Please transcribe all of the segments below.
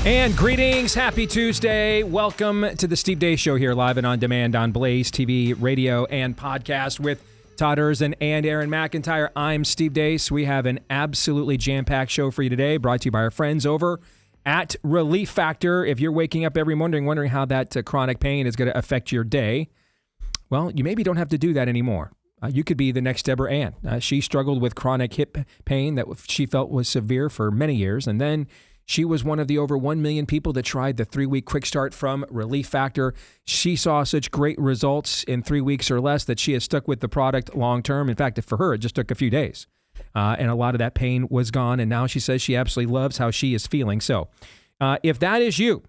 And greetings, happy Tuesday. Welcome to the Steve Deace Show here, live and on demand on Blaze TV, radio, and podcast with Todd Erzin and Aaron McIntyre. I'm Steve Deace. We have an absolutely jam-packed show for you today, brought to you by our friends over at Relief Factor. If you're waking up every morning wondering how that chronic pain is going to affect your day, well, you maybe don't have to do that anymore. You could be the next Deborah Ann. She struggled with chronic hip pain that she felt was severe for many years, and then she was one of the over 1 million people that tried the 3-week quick start from Relief Factor. She saw such great results in 3 weeks or less that she has stuck with the product long term. In fact, for her, it just took a few days. And a lot of that pain was gone. And now she says she absolutely loves how she is feeling. So if that is you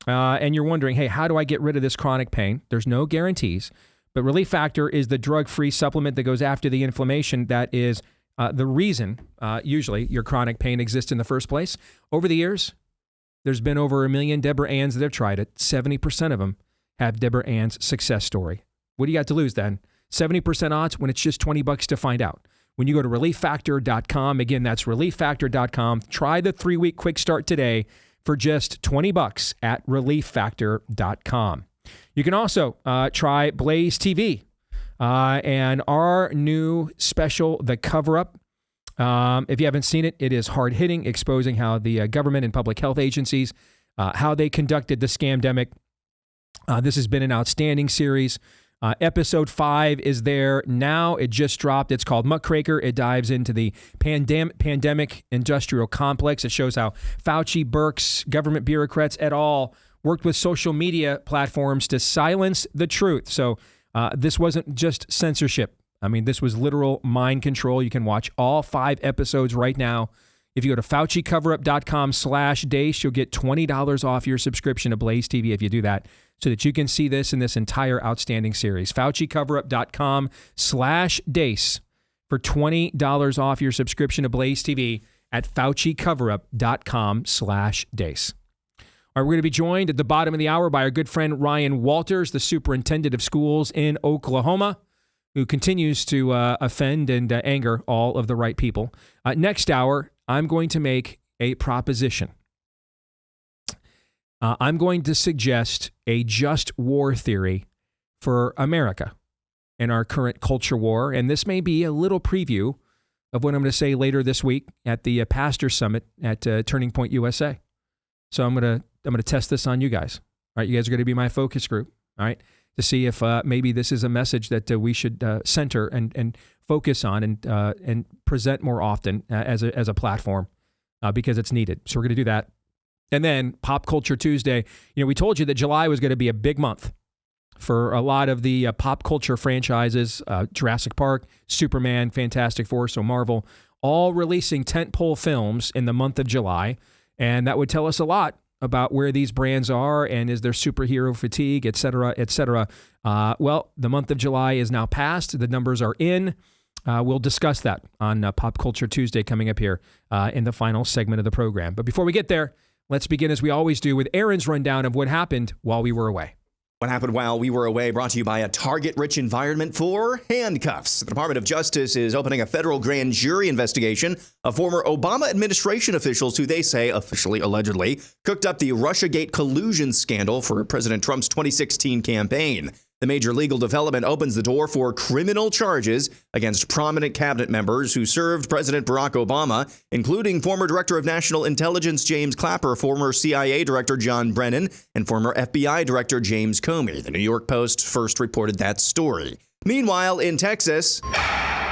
and you're wondering, hey, how do I get rid of this chronic pain? There's no guarantees. But Relief Factor is the drug-free supplement that goes after the inflammation that is the reason, usually, your chronic pain exists in the first place. Over the years, there's been over 1 million Deborah Anns that have tried it. 70% of them have Deborah Ann's success story. What do you got to lose then? 70% odds when it's just $20 to find out. When you go to ReliefFactor.com, again, that's ReliefFactor.com. Try the 3-week quick start today for just $20 at ReliefFactor.com. You can also try Blaze TV. And our new special, The Cover-Up, if you haven't seen it, it is hard-hitting, exposing how the government and public health agencies, how they conducted the scamdemic. This has been an outstanding series. Episode 5 is there now. It just dropped. It's called Muckraker. It dives into the pandemic industrial complex. It shows how Fauci, Birx, government bureaucrats et al. Worked with social media platforms to silence the truth. So this wasn't just censorship. I mean, this was literal mind control. You can watch all 5 episodes right now. If you go to FauciCoverup.com/Deace, you'll get $20 off your subscription to Blaze TV if you do that, so that you can see this in this entire outstanding series. FauciCoverup.com/Deace for $20 off your subscription to Blaze TV at FauciCoverup.com/Deace. All right, we're going to be joined at the bottom of the hour by our good friend Ryan Walters, the superintendent of schools in Oklahoma, who continues to offend and anger all of the right people. Next hour, I'm going to make a proposition. I'm going to suggest a just war theory for America and our current culture war. And this may be a little preview of what I'm going to say later this week at the Pastor Summit at Turning Point USA. So I'm going to test this on you guys. All right, you guys are going to be my focus group, all right, to see if maybe this is a message that we should center and focus on and present more often as a platform because it's needed. So we're going to do that. And then Pop Culture Tuesday. You know, we told you that July was going to be a big month for a lot of the pop culture franchises, Jurassic Park, Superman, Fantastic Four, so Marvel, all releasing tentpole films in the month of July. And that would tell us a lot about where these brands are and is there superhero fatigue, et cetera, et cetera. Well, the month of July is now past. The numbers are in. We'll discuss that on Pop Culture Tuesday coming up here in the final segment of the program. But before we get there, let's begin as we always do with Aaron's rundown of what happened while we were away. What happened while we were away, brought to you by a target-rich environment for handcuffs. The Department of Justice is opening a federal grand jury investigation of former Obama administration officials who they say, officially allegedly, cooked up the Russiagate collusion scandal for President Trump's 2016 campaign. The major legal development opens the door for criminal charges against prominent cabinet members who served President Barack Obama, including former Director of National Intelligence James Clapper, former CIA Director John Brennan, and former FBI Director James Comey. The New York Post first reported that story. Meanwhile, in Texas,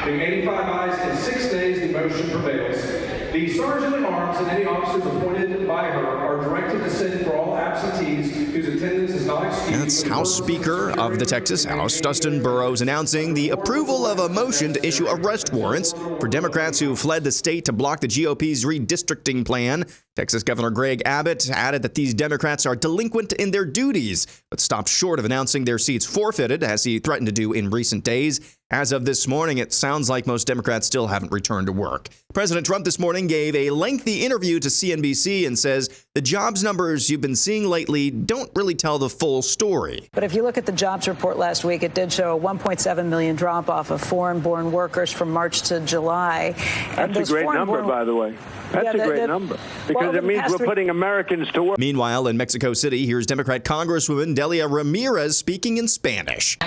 being 85 ayes in 6 days, the motion prevails. The sergeant-at-arms and any officers appointed by her are directed to send for all absentees whose attendance is not excused. That's House Speaker of the Texas House, Dustin Burrows, announcing the approval of a motion to issue arrest warrants for Democrats who fled the state to block the GOP's redistricting plan. Texas Governor Greg Abbott added that these Democrats are delinquent in their duties, but stopped short of announcing their seats forfeited, as he threatened to do in recent days. As of this morning, it sounds like most Democrats still haven't returned to work. President Trump this morning gave a lengthy interview to CNBC and says the jobs numbers you've been seeing lately don't really tell the full story. But if you look at the jobs report last week, it did show a 1.7 million drop-off of foreign-born workers from March to July. That's a great number, by the way. That's a great number, because it means we're putting Americans to work. Meanwhile, in Mexico City, here's Democrat Congresswoman Delia Ramirez speaking in Spanish.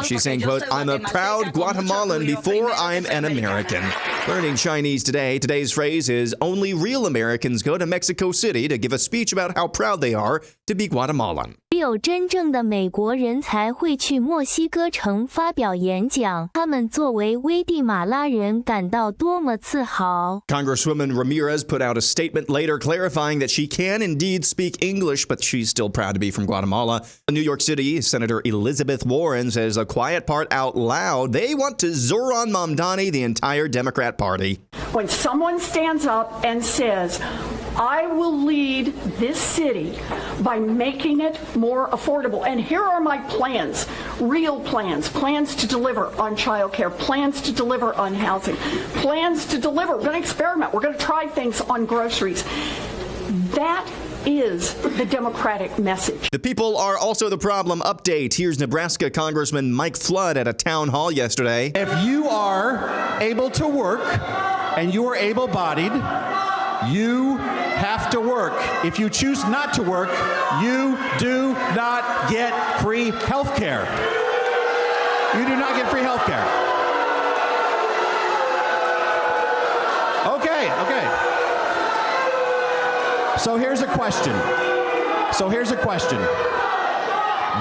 She's saying, quote, "I'm a proud Guatemalan before I'm an American." Learning Chinese today. Today's phrase is, only real Americans go to Mexico City to give a speech about how proud they are to be Guatemalan. 只有真正的美国人才会去墨西哥城发表演讲，他们作为危地马拉人感到多么自豪。 Congresswoman Ramirez put out a statement later clarifying that she can indeed speak English, but she's still proud to be from Guatemala. New York City Senator Elizabeth Warren says a quiet part out loud. They want to Zoran Mamdani the entire Democrat Party. When someone stands up and says, I will lead this city by making it more affordable. And here are my plans, real plans, plans to deliver on child care, plans to deliver on housing, plans to deliver. We're going to experiment. We're going to try things on groceries. That is the Democratic message. The people are also the problem. Update. Here's Nebraska Congressman Mike Flood at a town hall yesterday. If you are able to work and you are able-bodied, you have to work. If you choose not to work, you do not get free health care. You do not get free health care. Okay. So here's a question.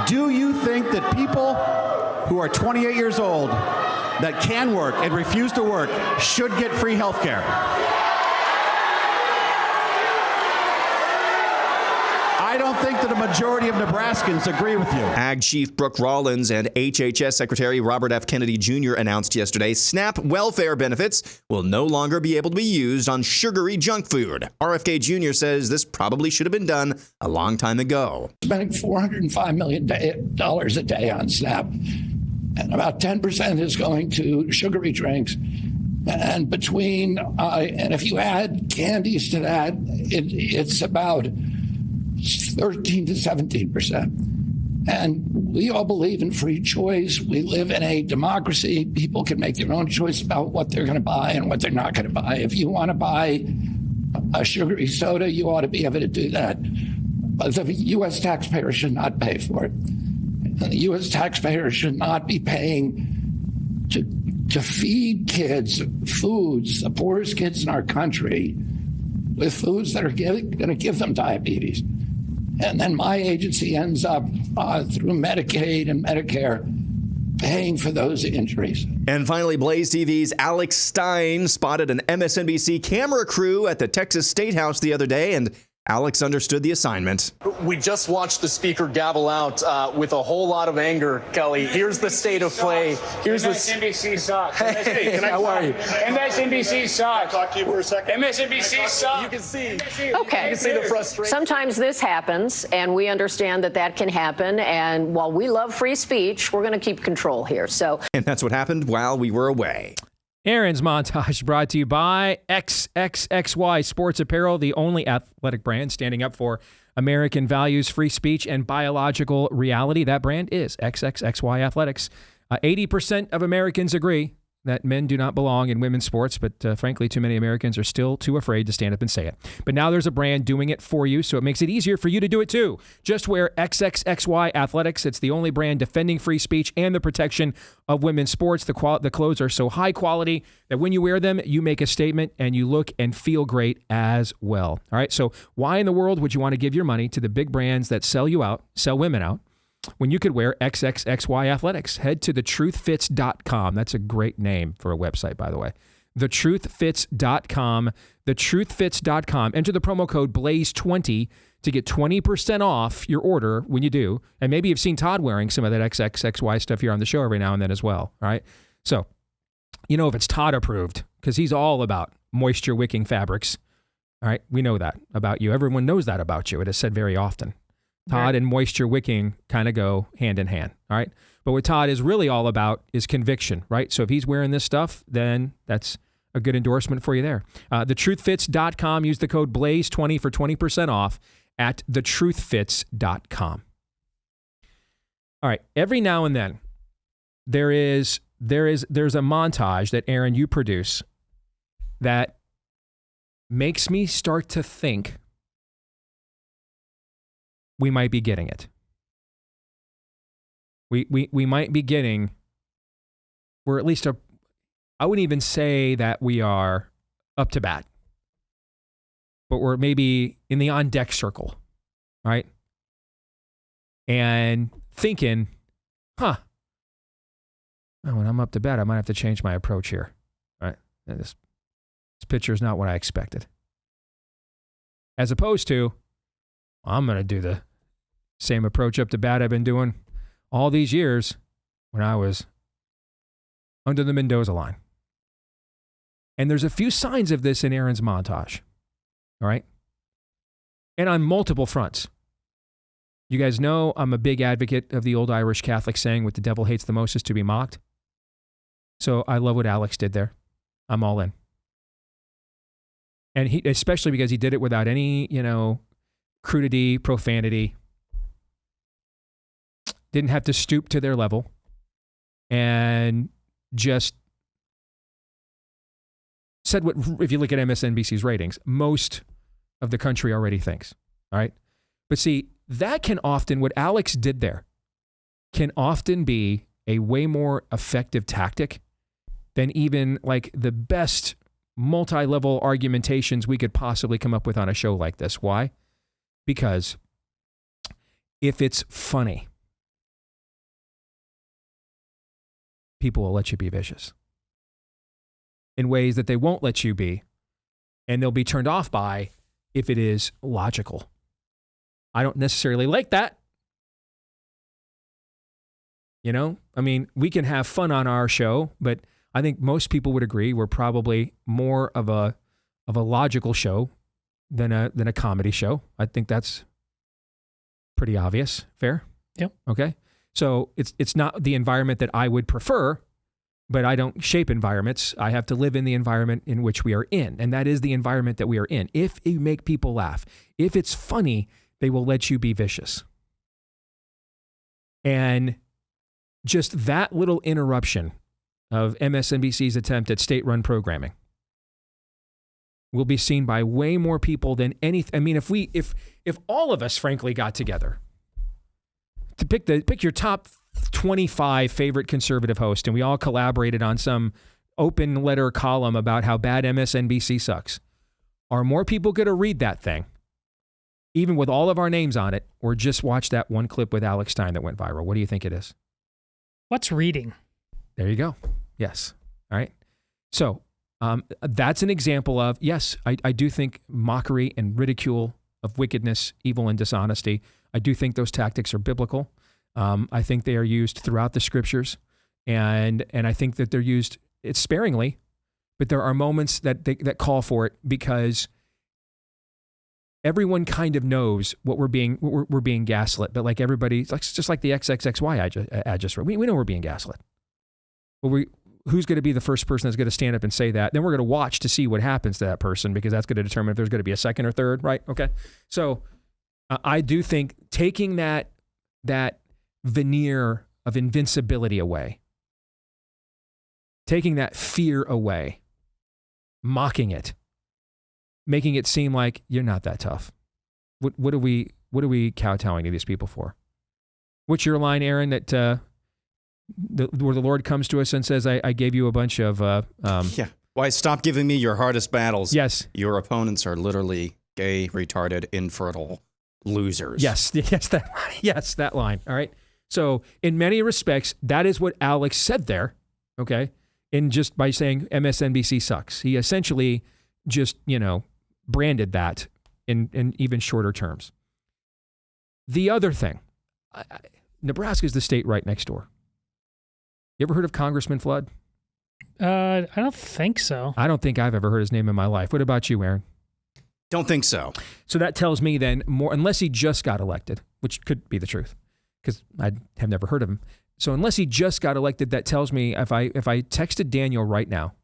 Do you think that people who are 28 years old that can work and refuse to work should get free health care? I don't think that a majority of Nebraskans agree with you. Ag Chief Brooke Rollins and HHS Secretary Robert F. Kennedy Jr. announced yesterday SNAP welfare benefits will no longer be able to be used on sugary junk food. RFK Jr. says this probably should have been done a long time ago. Spending $405 million a day on SNAP, and about 10% is going to sugary drinks. And between, and if you add candies to that, it's about 13 to 17%. And we all believe in free choice. We live in a democracy. People can make their own choice about what they're going to buy and what they're not going to buy. If you want to buy a sugary soda, you ought to be able to do that. But the U.S. taxpayer should not pay for it. And the U.S. taxpayer should not be paying to feed kids foods, the poorest kids in our country, with foods that are going to give them diabetes. And then my agency ends up through Medicaid and Medicare paying for those injuries. And finally, Blaze TV's Alex Stein spotted an MSNBC camera crew at the Texas State House the other day, and Alex understood the assignment. We just watched the speaker gavel out with a whole lot of anger, Kelly. Here's the state of play. Here's MSNBC sucks. Hey, how are you? MSNBC sucks. Talk to you for a second. MSNBC sucks. You can see. Okay. You can see the frustration. Sometimes this happens, and we understand that can happen. And while we love free speech, we're going to keep control here. And that's what happened while we were away. Aaron's montage brought to you by XXXY Sports Apparel, the only athletic brand standing up for American values, free speech, and biological reality. That brand is XXXY Athletics. 80% of Americans agree that men do not belong in women's sports, but frankly, too many Americans are still too afraid to stand up and say it. But now there's a brand doing it for you, so it makes it easier for you to do it too. Just wear XXXY Athletics. It's the only brand defending free speech and the protection of women's sports. The clothes are so high quality that when you wear them, you make a statement and you look and feel great as well. All right, so why in the world would you want to give your money to the big brands that sell women out, when you could wear XXXY Athletics? Head to thetruthfits.com. That's a great name for a website, by the way. Thetruthfits.com. Thetruthfits.com. Enter the promo code BLAZE20 to get 20% off your order when you do. And maybe you've seen Todd wearing some of that XXXY stuff here on the show every now and then as well. All right. So, you know if it's Todd approved, because he's all about moisture wicking fabrics. All right. We know that about you. Everyone knows that about you. It is said very often. Todd and moisture wicking kind of go hand in hand. All right. But what Todd is really all about is conviction, right? So if he's wearing this stuff, then that's a good endorsement for you there. thetruthfits.com. Use the code BLAZE20 for 20% off at thetruthfits.com. All right. Every now and then, there's a montage that, Aaron, you produce that makes me start to think we might be getting it. We might be getting, we're at least I wouldn't even say that we are up to bat, but we're maybe in the on deck circle, right? And thinking, when I'm up to bat, I might have to change my approach here, right? And this picture is not what I expected. As opposed to, I'm going to do the same approach up to bat I've been doing all these years when I was under the Mendoza line. And there's a few signs of this in Aaron's montage, all right? And on multiple fronts. You guys know I'm a big advocate of the old Irish Catholic saying, what the devil hates the most is to be mocked. So I love what Alex did there. I'm all in. And he, especially because he did it without any, crudity, profanity. Didn't have to stoop to their level. And just said what, if you look at MSNBC's ratings, most of the country already thinks. All right. But see, that can often, what Alex did there, can often be a way more effective tactic than even like the best multi-level argumentations we could possibly come up with on a show like this. Why? Because if it's funny, people will let you be vicious in ways that they won't let you be, and they'll be turned off by if it is logical. I don't necessarily like that. We can have fun on our show, but I think most people would agree we're probably more of a logical show than a comedy show. I think that's pretty obvious. Fair? Yep. Okay. So it's not the environment that I would prefer, but I don't shape environments. I have to live in the environment in which we are in, and that is the environment that we are in. If you make people laugh, if it's funny, they will let you be vicious. And just that little interruption of MSNBC's attempt at state-run programming will be seen by way more people than anything. I mean, if all of us, frankly, got together to pick your top 25 favorite conservative hosts, and we all collaborated on some open letter column about how bad MSNBC sucks, are more people going to read that thing, even with all of our names on it, or just watch that one clip with Alex Stein that went viral? What do you think it is? What's reading? There you go. Yes. All right. So that's an example of, yes, I do think mockery and ridicule of wickedness, evil, and dishonesty, I do think those tactics are biblical. I think they are used throughout the scriptures, and I think that they're used sparingly, but there are moments that call for it, because everyone kind of knows what we're being gaslit. But like everybody, just like the XXXY ad just read, we know we're being gaslit. But who's going to be the first person that's going to stand up and say that? Then we're going to watch to see what happens to that person, because that's going to determine if there's going to be a second or third, right? Okay. So I do think taking that veneer of invincibility away, taking that fear away, mocking it, making it seem like you're not that tough. What are we kowtowing to these people for? What's your line, Aaron, that where the Lord comes to us and says, I gave you a bunch of Why stop giving me your hardest battles? Yes. Your opponents are literally gay, retarded, infertile losers. Yes, that line. All right. So in many respects, that is what Alex said there. Okay. And just by saying MSNBC sucks, he essentially just, branded that in even shorter terms. The other thing, Nebraska is the state right next door. You ever heard of Congressman Flood? I don't think so. I don't think I've ever heard his name in my life. What about you, Aaron? Don't think so. So that tells me then more, unless he just got elected, which could be the truth, because I have never heard of him. So unless he just got elected, that tells me if I texted Daniel right now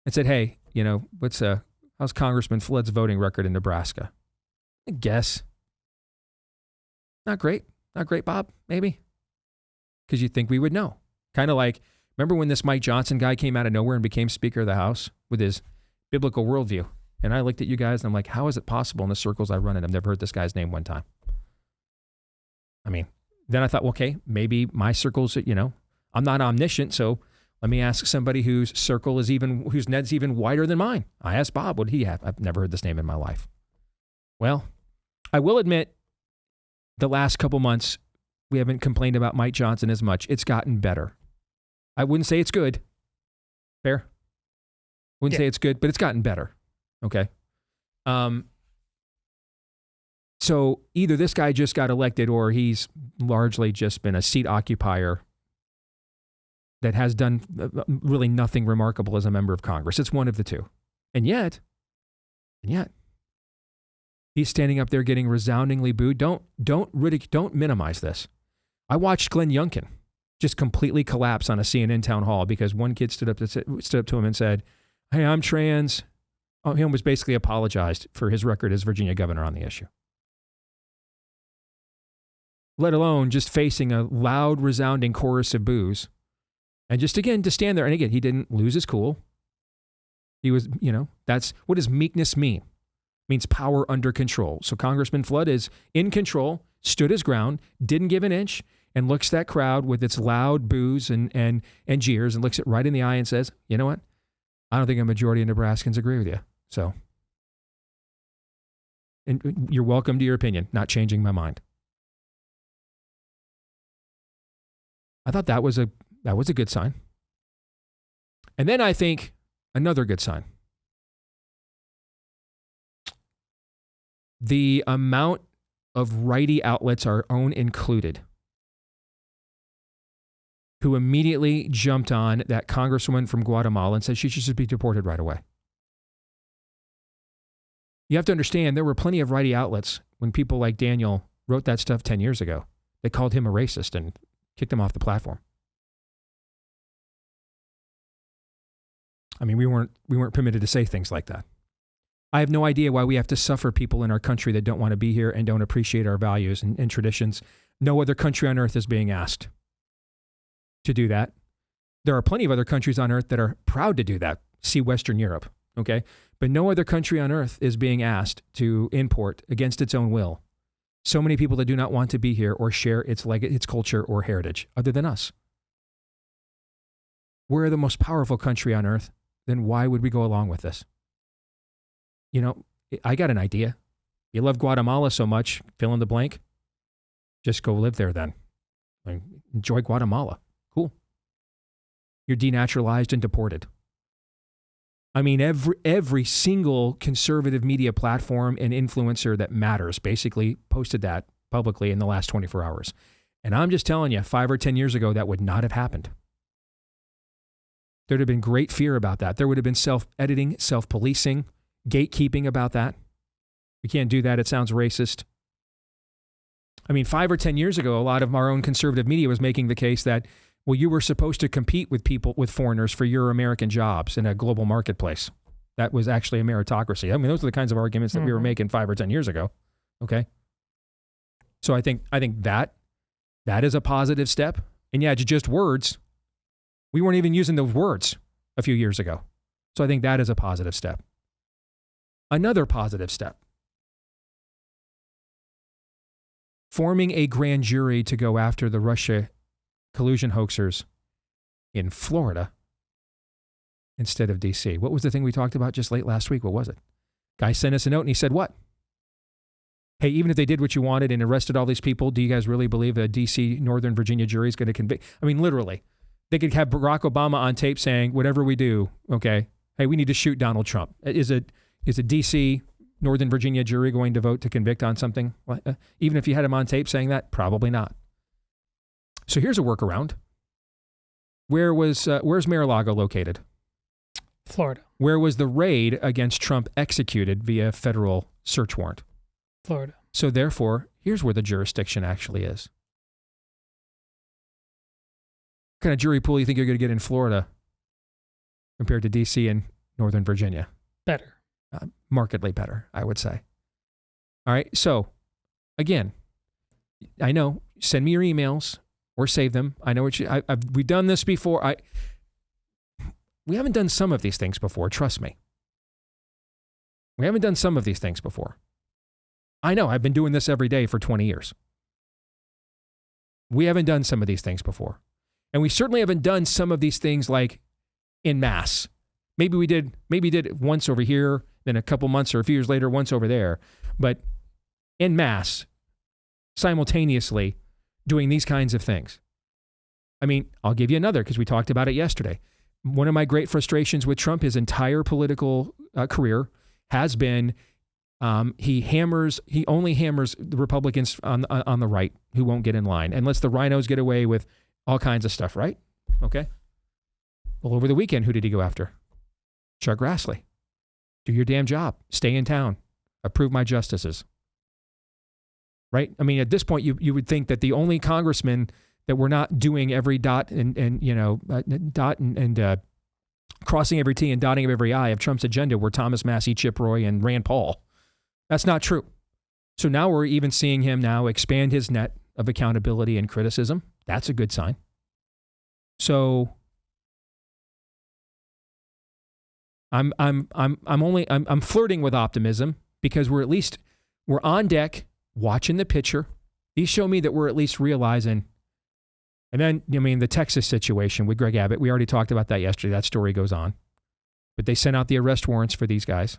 and said, hey, how's Congressman Flood's voting record in Nebraska? I guess. Not great. Not great, Bob, maybe. Because you'd think we would know. Kind of like, remember when this Mike Johnson guy came out of nowhere and became Speaker of the House with his biblical worldview? And I looked at you guys and I'm like, how is it possible in the circles I run in? I've never heard this guy's name one time. I mean, then I thought, well, okay, maybe my circles, I'm not omniscient, so let me ask somebody whose net's even wider than mine. I asked Bob, what did he have? I've never heard this name in my life. Well, I will admit, the last couple months, we haven't complained about Mike Johnson as much. It's gotten better. I wouldn't say it's good. Fair? Wouldn't say it's good, but it's gotten better. Okay. So either this guy just got elected or he's largely just been a seat occupier that has done really nothing remarkable as a member of Congress. It's one of the two. And yet, he's standing up there getting resoundingly booed. Don't minimize this. I watched Glenn Youngkin just completely collapse on a CNN town hall because one kid stood up to him and said, hey, I'm trans. He almost basically apologized for his record as Virginia governor on the issue. Let alone just facing a loud, resounding chorus of boos. And just again, to stand there. And again, he didn't lose his cool. He was, that's what does meekness mean? It means power under control. So Congressman Flood is in control, stood his ground, didn't give an inch, and looks at that crowd with its loud boos and jeers and looks it right in the eye and says, you know what? I don't think a majority of Nebraskans agree with you. So, and you're welcome to your opinion, not changing my mind. I thought that was a good sign. And then I think another good sign. The amount of righty outlets, our own included, who immediately jumped on that congresswoman from Guatemala and said she should be deported right away. You have to understand, there were plenty of righty outlets when people like Daniel wrote that stuff 10 years ago. They called him a racist and kicked him off the platform. I mean, we weren't permitted to say things like that. I have no idea why we have to suffer people in our country that don't want to be here and don't appreciate our values and traditions. No other country on earth is being asked to do that. There are plenty of other countries on earth that are proud to do that. See Western Europe, okay? But no other country on earth is being asked to import against its own will so many people that do not want to be here or share its culture or heritage other than us. We're the most powerful country on earth. Then why would we go along with this? I got an idea. You love Guatemala so much, fill in the blank. Just go live there then. Enjoy Guatemala. Cool. You're denaturalized and deported. I mean, every single conservative media platform and influencer that matters basically posted that publicly in the last 24 hours. And I'm just telling you, 5 or 10 years ago, that would not have happened. There'd have been great fear about that. There would have been self-editing, self-policing, gatekeeping about that. We can't do that. It sounds racist. I mean, 5 or 10 years ago, a lot of our own conservative media was making the case that, well, you were supposed to compete with foreigners for your American jobs in a global marketplace. That was actually a meritocracy. I mean, those are the kinds of arguments that we were making 5 or 10 years ago. Okay. So I think that is a positive step. And yeah, it's just words. We weren't even using those words a few years ago. So I think that is a positive step. Another positive step. Forming a grand jury to go after the Russia collusion hoaxers in Florida instead of D.C. What was the thing we talked about just late last week? What was it? Guy sent us a note and he said, what? Hey, even if they did what you wanted and arrested all these people, do you guys really believe a D.C. Northern Virginia jury is going to convict? I mean, literally. They could have Barack Obama on tape saying, whatever we do, okay, hey, we need to shoot Donald Trump. Is a D.C. Northern Virginia jury going to vote to convict on something? Even if you had him on tape saying that? Probably not. So here's a workaround. Where's Mar-a-Lago located? Florida. Where was the raid against Trump executed via federal search warrant? Florida. So therefore, here's where the jurisdiction actually is. What kind of jury pool do you think you're going to get in Florida compared to D.C. and Northern Virginia? Better. Markedly better, I would say. All right. So, again, I know. Send me your emails or save them. I know what we've done this before. We haven't done some of these things before. Trust me. We haven't done some of these things before. I know. I've been doing this every day for 20 years. We haven't done some of these things before. And we certainly haven't done some of these things like in mass. Maybe did it once over here, then a couple months or a few years later, once over there. But en masse, simultaneously doing these kinds of things. I mean, I'll give you another because we talked about it yesterday. One of my great frustrations with Trump, his entire political career, has been he only hammers the Republicans on the right who won't get in line and lets the rhinos get away with all kinds of stuff, right? Okay. Well, over the weekend, who did he go after? Chuck Grassley. Do your damn job. Stay in town. Approve my justices. Right? I mean, at this point, you would think that the only congressmen that were not doing every dot and crossing every T and dotting of every I of Trump's agenda were Thomas Massie, Chip Roy, and Rand Paul. That's not true. So now we're even seeing him now expand his net of accountability and criticism. That's a good sign. So I'm flirting with optimism because we're on deck watching the picture. These show me that we're at least realizing. And then, I mean, the Texas situation with Greg Abbott, we already talked about that yesterday. That story goes on. But they sent out the arrest warrants for these guys,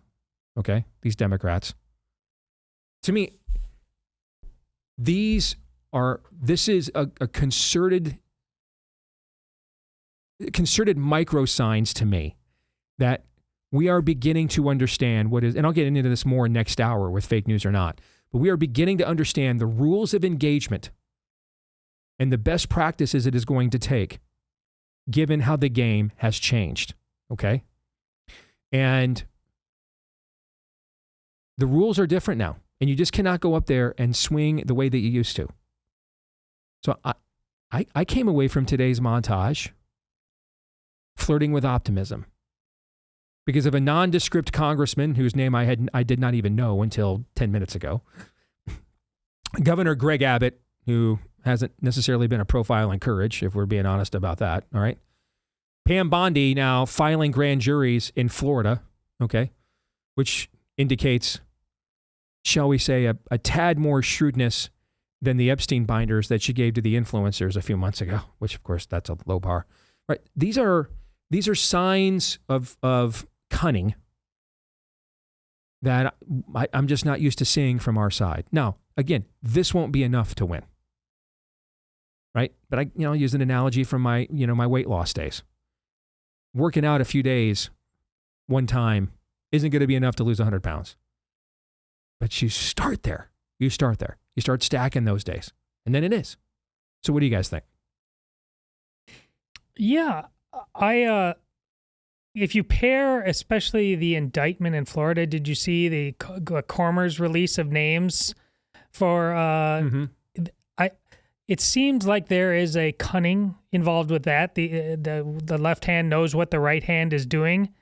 okay? These Democrats. To me, this is a concerted micro signs to me that we are beginning to understand what is, and I'll get into this more next hour with fake news or not, but we are beginning to understand the rules of engagement and the best practices it is going to take, given how the game has changed, okay? And the rules are different now, and you just cannot go up there and swing the way that you used to. So I came away from today's montage flirting with optimism because of a nondescript congressman whose name I did not even know until 10 minutes ago, Governor Greg Abbott, who hasn't necessarily been a profile in courage, if we're being honest about that, all right? Pam Bondi now filing grand juries in Florida, okay, which indicates, shall we say, a tad more shrewdness than the Epstein binders that she gave to the influencers a few months ago, which, of course, that's a low bar. Right? These are signs of cunning that I'm just not used to seeing from our side. Now, again, this won't be enough to win. Right? But I'll use an analogy from my weight loss days. Working out a few days one time isn't going to be enough to lose 100 pounds. But you start there. You start stacking those days. And then it is. So what do you guys think? Yeah. If you pair, especially the indictment in Florida, did you see the Cormer's release of names for, it seems like there is a cunning involved with that. The left hand knows what the right hand is doing.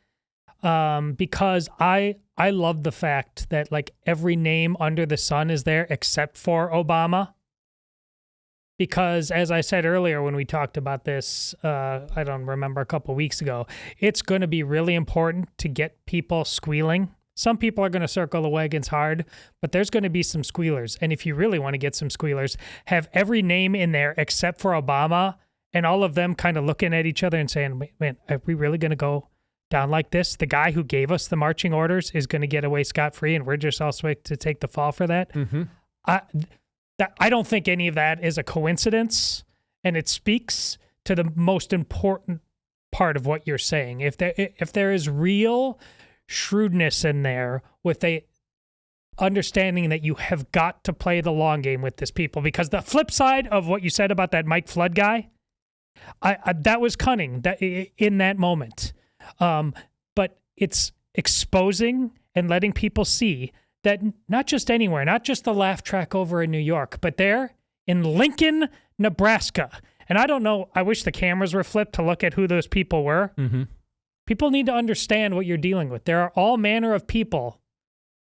Because I love the fact that like every name under the sun is there except for Obama. Because as I said earlier when we talked about this, I don't remember, a couple of weeks ago, it's going to be really important to get people squealing. Some people are going to circle the wagons hard, but there's going to be some squealers. And if you really want to get some squealers, have every name in there except for Obama and all of them kind of looking at each other and saying, man, are we really going to go down like this? The guy who gave us the marching orders is going to get away scot-free and we're just all supposed to take the fall for that? Mm-hmm. I don't think any of that is a coincidence, and it speaks to the most important part of what you're saying. If there is real shrewdness in there with a understanding that you have got to play the long game with this people, because the flip side of what you said about that Mike Flood guy, that was cunning that in that moment. But it's exposing and letting people see that not just anywhere, not just the laugh track over in New York, but there in Lincoln, Nebraska, And I don't know, I wish the cameras were flipped to look at who those people were. Mm-hmm. People need to understand what you're dealing with. There are all manner of people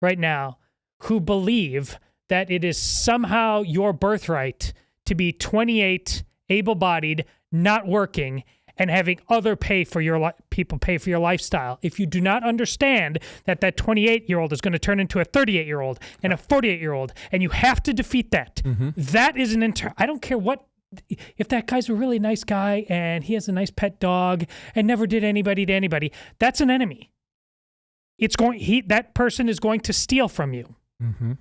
right now who believe that it is somehow your birthright to be 28, able-bodied, not working, and having other people pay for your lifestyle. If you do not understand that 28-year-old is going to turn into a 38-year-old and a 48-year-old, and you have to defeat that. Mm-hmm. That is I don't care if that guy's a really nice guy and he has a nice pet dog and never did anybody to anybody, that's an enemy. That person is going to steal from you. Mm-hmm.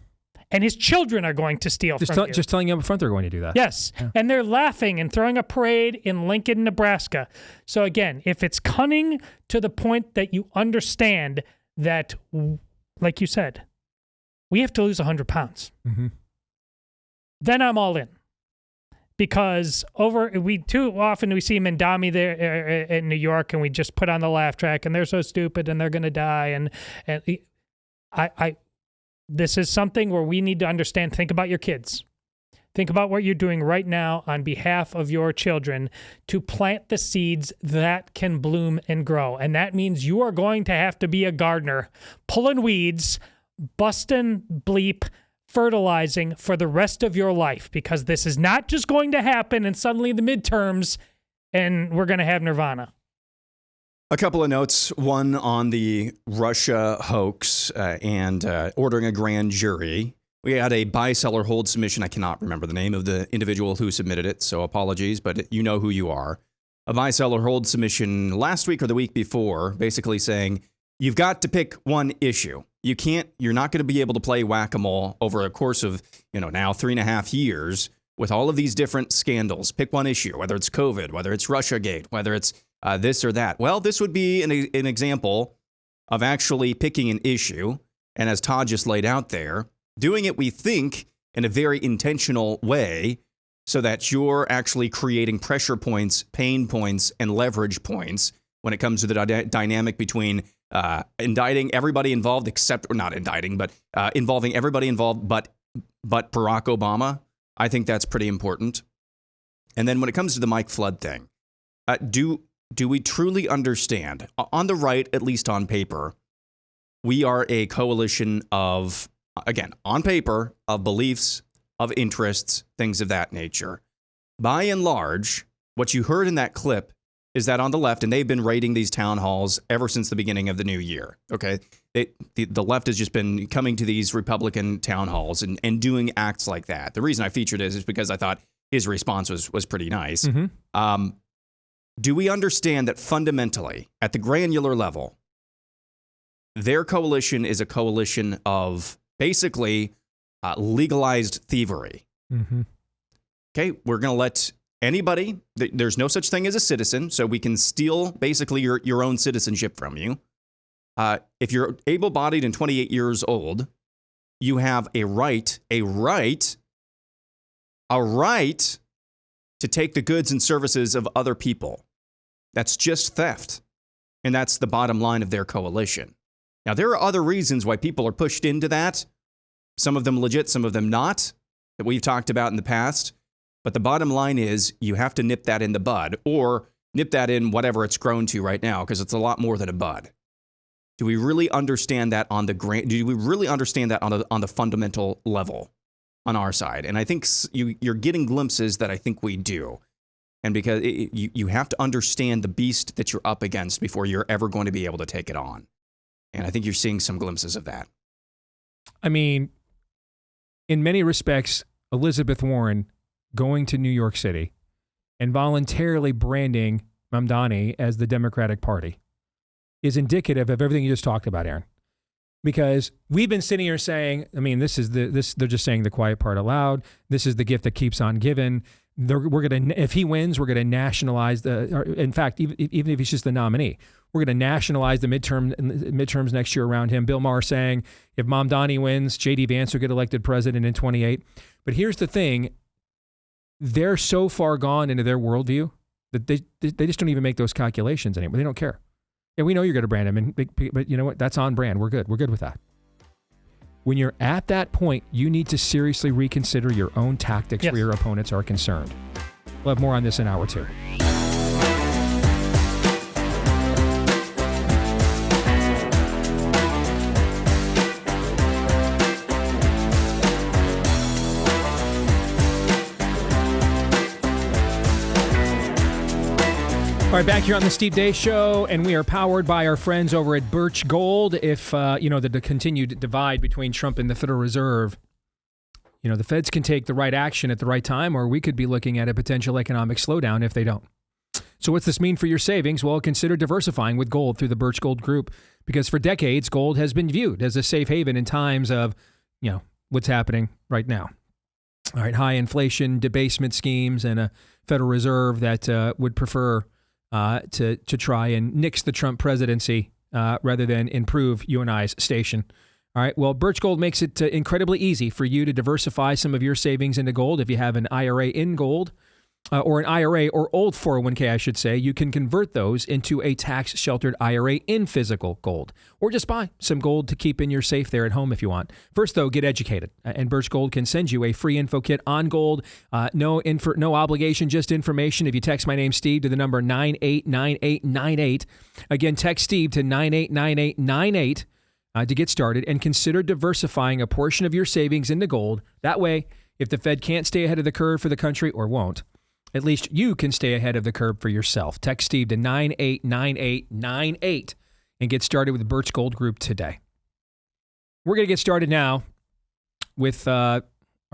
And his children are going to steal from you. Just telling you up front they're going to do that. Yes. Yeah. And they're laughing and throwing a parade in Lincoln, Nebraska. So again, if it's cunning to the point that you understand that, like you said, we have to lose 100 pounds, mm-hmm. then I'm all in. Because too often we see Mamdani there in New York and we just put on the laugh track and they're so stupid and they're going to die. And this is something where we need to understand, think about your kids. Think about what you're doing right now on behalf of your children to plant the seeds that can bloom and grow. And that means you are going to have to be a gardener, pulling weeds, busting bleep, fertilizing for the rest of your life, because this is not just going to happen and suddenly the midterms and we're going to have nirvana. A couple of notes, one on the Russia hoax and ordering a grand jury. We had a buy-seller hold submission. I cannot remember the name of the individual who submitted it, so apologies, but you know who you are. A buy-seller hold submission last week or the week before, basically saying, you've got to pick one issue. You're not going to be able to play whack-a-mole over a course of, now 3.5 years with all of these different scandals. Pick one issue, whether it's COVID, whether it's Russiagate, whether it's this or that. Well, this would be an example of actually picking an issue. And as Todd just laid out there, doing it, we think, in a very intentional way so that you're actually creating pressure points, pain points, and leverage points when it comes to the dynamic between indicting everybody involved involving everybody involved but Barack Obama. I think that's pretty important. And then when it comes to the Mike Flood thing, do we truly understand, on the right, at least on paper, we are a coalition of, again, on paper, of beliefs, of interests, things of that nature. By and large, what you heard in that clip is that on the left, and they've been raiding these town halls ever since the beginning of the new year, okay? The left has just been coming to these Republican town halls and doing acts like that. The reason I featured it is because I thought his response was pretty nice. Mm-hmm. Do we understand that fundamentally, at the granular level, their coalition is a coalition of basically legalized thievery? Mm-hmm. Okay, we're going to let anybody, there's no such thing as a citizen, so we can steal basically your own citizenship from you. If you're able-bodied and 28 years old, you have a right to take the goods and services of other people. That's just theft. And that's the bottom line of their coalition. Now, there are other reasons why people are pushed into that. Some of them legit, some of them not, that we've talked about in the past. But the bottom line is you have to nip that in the bud, or nip that in whatever it's grown to right now, because it's a lot more than a bud. Do we really understand that on the fundamental level on our side? And I think you're getting glimpses that I think we do. And because you have to understand the beast that you're up against before you're ever going to be able to take it on. And I think you're seeing some glimpses of that. I mean, in many respects, Elizabeth Warren going to New York City and voluntarily branding Mamdani as the Democratic Party is indicative of everything you just talked about, Aaron. Because we've been sitting here saying, I mean, they're just saying the quiet part aloud. This is the gift that keeps on giving. If he wins, we're going to nationalize in fact, even if he's just the nominee, we're going to nationalize the midterms next year around him. Bill Maher saying if Mamdani wins, J.D. Vance will get elected president in 28. But here's the thing. They're so far gone into their worldview that they just don't even make those calculations anymore. They don't care. Yeah, we know you're going to brand him, but you know what? That's on brand. We're good. We're good with that. When you're at that point, you need to seriously reconsider your own tactics where your opponents are concerned. We'll have more on this in hour 2. All right, back here on the Steve Deace Show, and we are powered by our friends over at BIRCH Gold. If, the continued divide between Trump and the Federal Reserve, the feds can take the right action at the right time, or we could be looking at a potential economic slowdown if they don't. So what's this mean for your savings? Well, consider diversifying with gold through the BIRCH Gold Group, because for decades, gold has been viewed as a safe haven in times of, what's happening right now. All right, high inflation, debasement schemes, and a Federal Reserve that would prefer to try and nix the Trump presidency rather than improve you and I's station. All right. Well, BIRCH Gold makes it incredibly easy for you to diversify some of your savings into gold. If you have an IRA in gold or an IRA or old 401k, I should say, you can convert those into a tax-sheltered IRA in physical gold, or just buy some gold to keep in your safe there at home if you want. First, though, get educated, and BIRCH Gold can send you a free info kit on gold. No obligation, just information. If you text my name, Steve, to the number 989898. Again, text Steve to 989898 to get started, and consider diversifying a portion of your savings into gold. That way, if the Fed can't stay ahead of the curve for the country, or won't, at least you can stay ahead of the curve for yourself. Text Steve to 989898 and get started with the BIRCH Gold Group today. We're going to get started now with our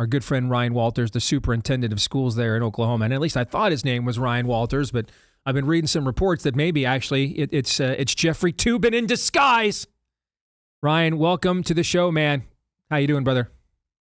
good friend Ryan Walters, the superintendent of schools there in Oklahoma. And at least I thought his name was Ryan Walters, but I've been reading some reports that maybe actually it's Jeffrey Toobin in disguise. Ryan, welcome to the show, man. How you doing, brother?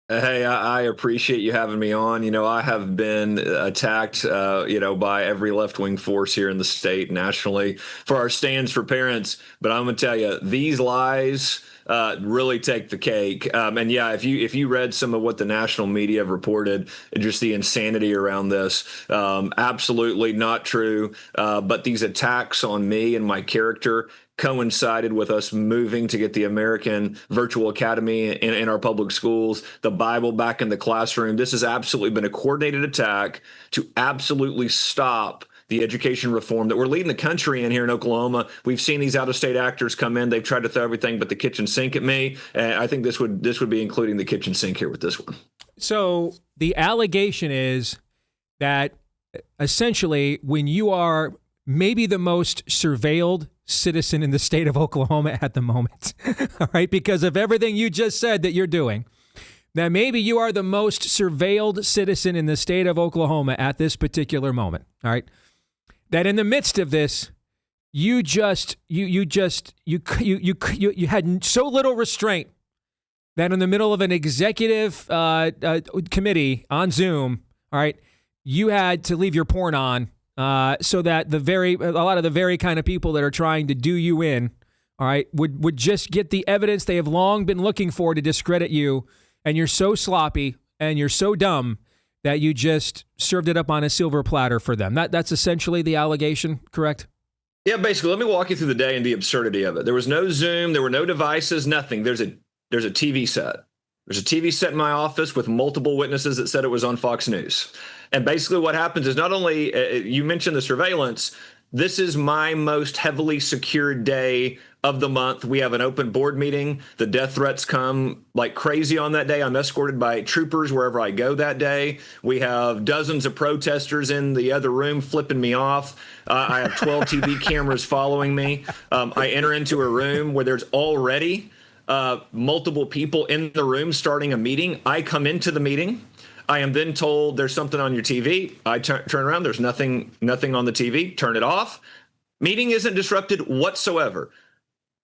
Hey, I appreciate you having me on. I have been attacked, by every left-wing force here in the state, nationally, for our stands for parents. But I'm going to tell you, these lies really take the cake. And yeah, if you read some of what the national media have reported, just the insanity around this, absolutely not true. But these attacks on me and my character coincided with us moving to get the American Virtual Academy in our public schools, the Bible back in the classroom. This has absolutely been a coordinated attack to absolutely stop the education reform that we're leading the country in here in Oklahoma. We've seen these out-of-state actors come in. They've tried to throw everything but the kitchen sink at me. And I think this would be including the kitchen sink here with this one. So the allegation is that essentially when you are maybe the most surveilled citizen in the state of Oklahoma at the moment, all right, because of everything you just said that you're doing, that maybe you are the most surveilled citizen in the state of Oklahoma at this particular moment, all right, that in the midst of this, you had so little restraint that in the middle of an executive committee on Zoom, all right, you had to leave your porn on. So that a lot of the very kind of people that are trying to do you in, all right, would just get the evidence they have long been looking for to discredit you, and you're so sloppy and you're so dumb that you just served it up on a silver platter for them. That's essentially the allegation, correct? Yeah, basically. Let me walk you through the day and the absurdity of it. There was no Zoom, there were no devices, nothing. There's a TV set. There's a TV set in my office with multiple witnesses that said it was on Fox News. And basically what happens is not only, you mentioned the surveillance, this is my most heavily secured day of the month. We have an open board meeting. The death threats come like crazy on that day. I'm escorted by troopers wherever I go that day. We have dozens of protesters in the other room flipping me off. I have 12 TV cameras following me. I enter into a room where there's already multiple people in the room starting a meeting. I come into the meeting. I am then told there's something on your TV. I turn around. There's nothing on the TV. Turn it off. Meeting isn't disrupted whatsoever.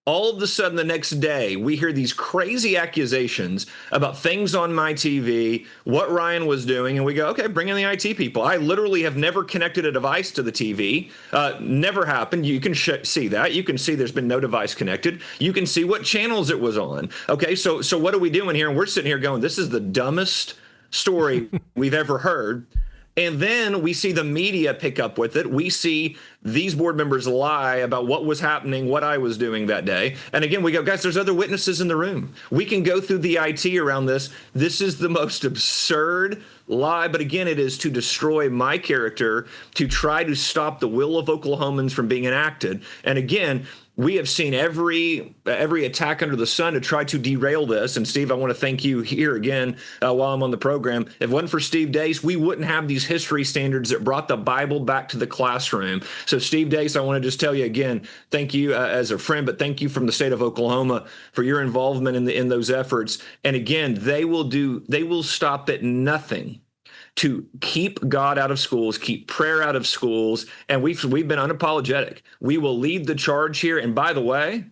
All of a sudden, the next day, we hear these crazy accusations about things on my TV, what Ryan was doing, and we go, okay, bring in the IT people. I literally have never connected a device to the TV. Never happened. You can see that. You can see there's been no device connected. You can see what channels it was on. Okay, so what are we doing here? And we're sitting here going, this is the dumbest story we've ever heard. And then we see the media pick up with it. We see these board members lie about what was happening, what I was doing that day. And again, we go, guys, there's other witnesses in the room. We can go through the IT around this. This is the most absurd lie. But again, it is to destroy my character, to try to stop the will of Oklahomans from being enacted. And again, we have seen every attack under the sun to try to derail this. And Steve, I want to thank you here again while I'm on the program. If it wasn't for Steve Deace, we wouldn't have these history standards that brought the Bible back to the classroom. So Steve Deace, I want to just tell you again, thank you as a friend, but thank you from the state of Oklahoma for your involvement in those efforts. And again, they will stop at nothing to keep God out of schools, keep prayer out of schools, and we've been unapologetic. We will lead the charge here. And by the way,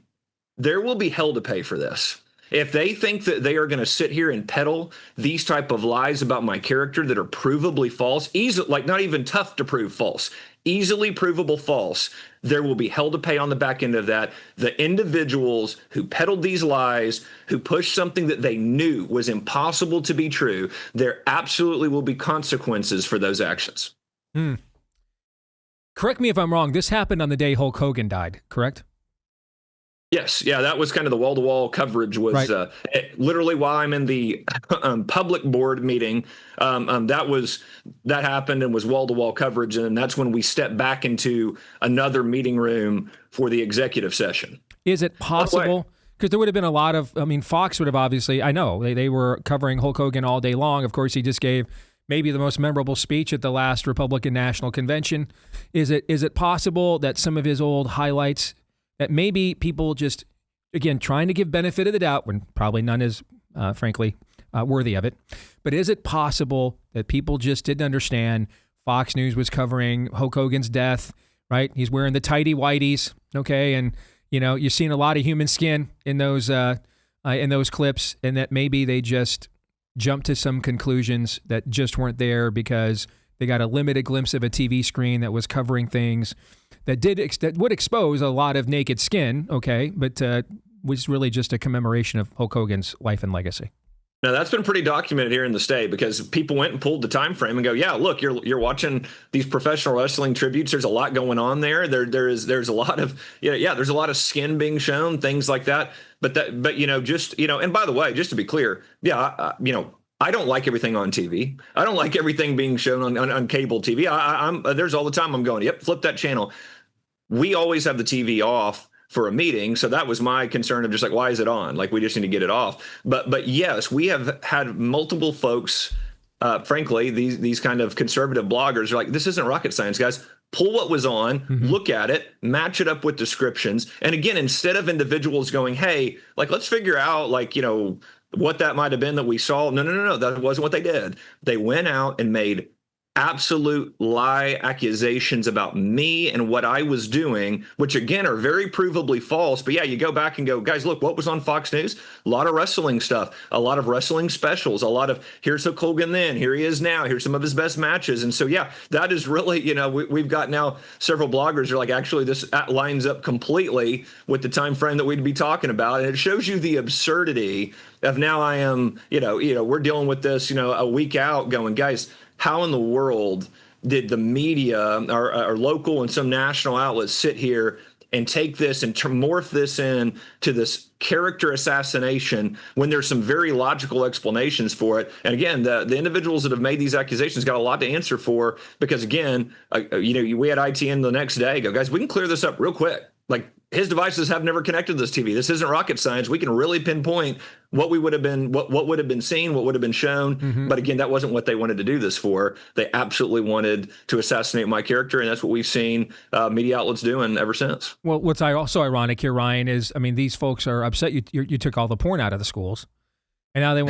there will be hell to pay for this. If they think that they are going to sit here and peddle these type of lies about my character that are provably false, like not even tough to prove false, easily provable false, there will be hell to pay on the back end of that. The individuals who peddled these lies, who pushed something that they knew was impossible to be true, there absolutely will be consequences for those actions. Correct me if I'm wrong. This happened on the day Hulk Hogan died, correct? Yes. Yeah, that was kind of the wall-to-wall coverage was right. Literally while I'm in the public board meeting, that happened and was wall-to-wall coverage. And that's when we stepped back into another meeting room for the executive session. Is it possible? Because there would have been a lot of, Fox would have obviously, I know, they were covering Hulk Hogan all day long. Of course, he just gave maybe the most memorable speech at the last Republican National Convention. Is it possible that some of his old highlights, that maybe people just, again, trying to give benefit of the doubt when probably none is, frankly, worthy of it. But is it possible that people just didn't understand Fox News was covering Hulk Hogan's death, right? He's wearing the tighty whities, okay? And, you're seeing a lot of human skin in those clips, and that maybe they just jumped to some conclusions that just weren't there because they got a limited glimpse of a TV screen that was covering things that would expose a lot of naked skin, okay, but was really just a commemoration of Hulk Hogan's life and legacy. Now, that's been pretty documented here in the state because people went and pulled the time frame and go, yeah, look, you're watching these professional wrestling tributes. There's a lot going on there. There's a lot of there's a lot of skin being shown, things like that. But and by the way, just to be clear, I don't like everything on TV. I don't like everything being shown on cable TV. There's all the time I'm going, yep, flip that channel. We always have the TV off for a meeting. So that was my concern of just like, why is it on? Like, we just need to get it off. But yes, we have had multiple folks, frankly, these kind of conservative bloggers are like, this isn't rocket science, guys. Pull what was on, look at it, match it up with descriptions. And again, instead of individuals going, hey, like, let's figure out what that might have been that we saw. No. That wasn't what they did. They went out and made absolute lie accusations about me and what I was doing, which again are very provably false. But yeah, you go back and go, guys, look, what was on Fox News? A lot of wrestling stuff, a lot of wrestling specials, a lot of here's Hulk Hogan then, here he is now, here's some of his best matches. And so, yeah, that is really, we've got now several bloggers are like, actually, this lines up completely with the time frame that we'd be talking about. And it shows you the absurdity of now I am, we're dealing with this, a week out going, guys, how in the world did the media, our local and some national outlets sit here and take this and morph this in to this character assassination when there's some very logical explanations for it? And again, the individuals that have made these accusations got a lot to answer for because, again, we had ITN the next day go, guys, we can clear this up real quick. Like, his devices have never connected to this TV. This isn't rocket science. We can really pinpoint what we would have been, what would have been seen, what would have been shown. But again, that wasn't what they wanted to do this for. They absolutely wanted to assassinate my character, and that's what we've seen media outlets doing ever since. Well, what's also ironic here, Ryan, is these folks are upset you took all the porn out of the schools. And now they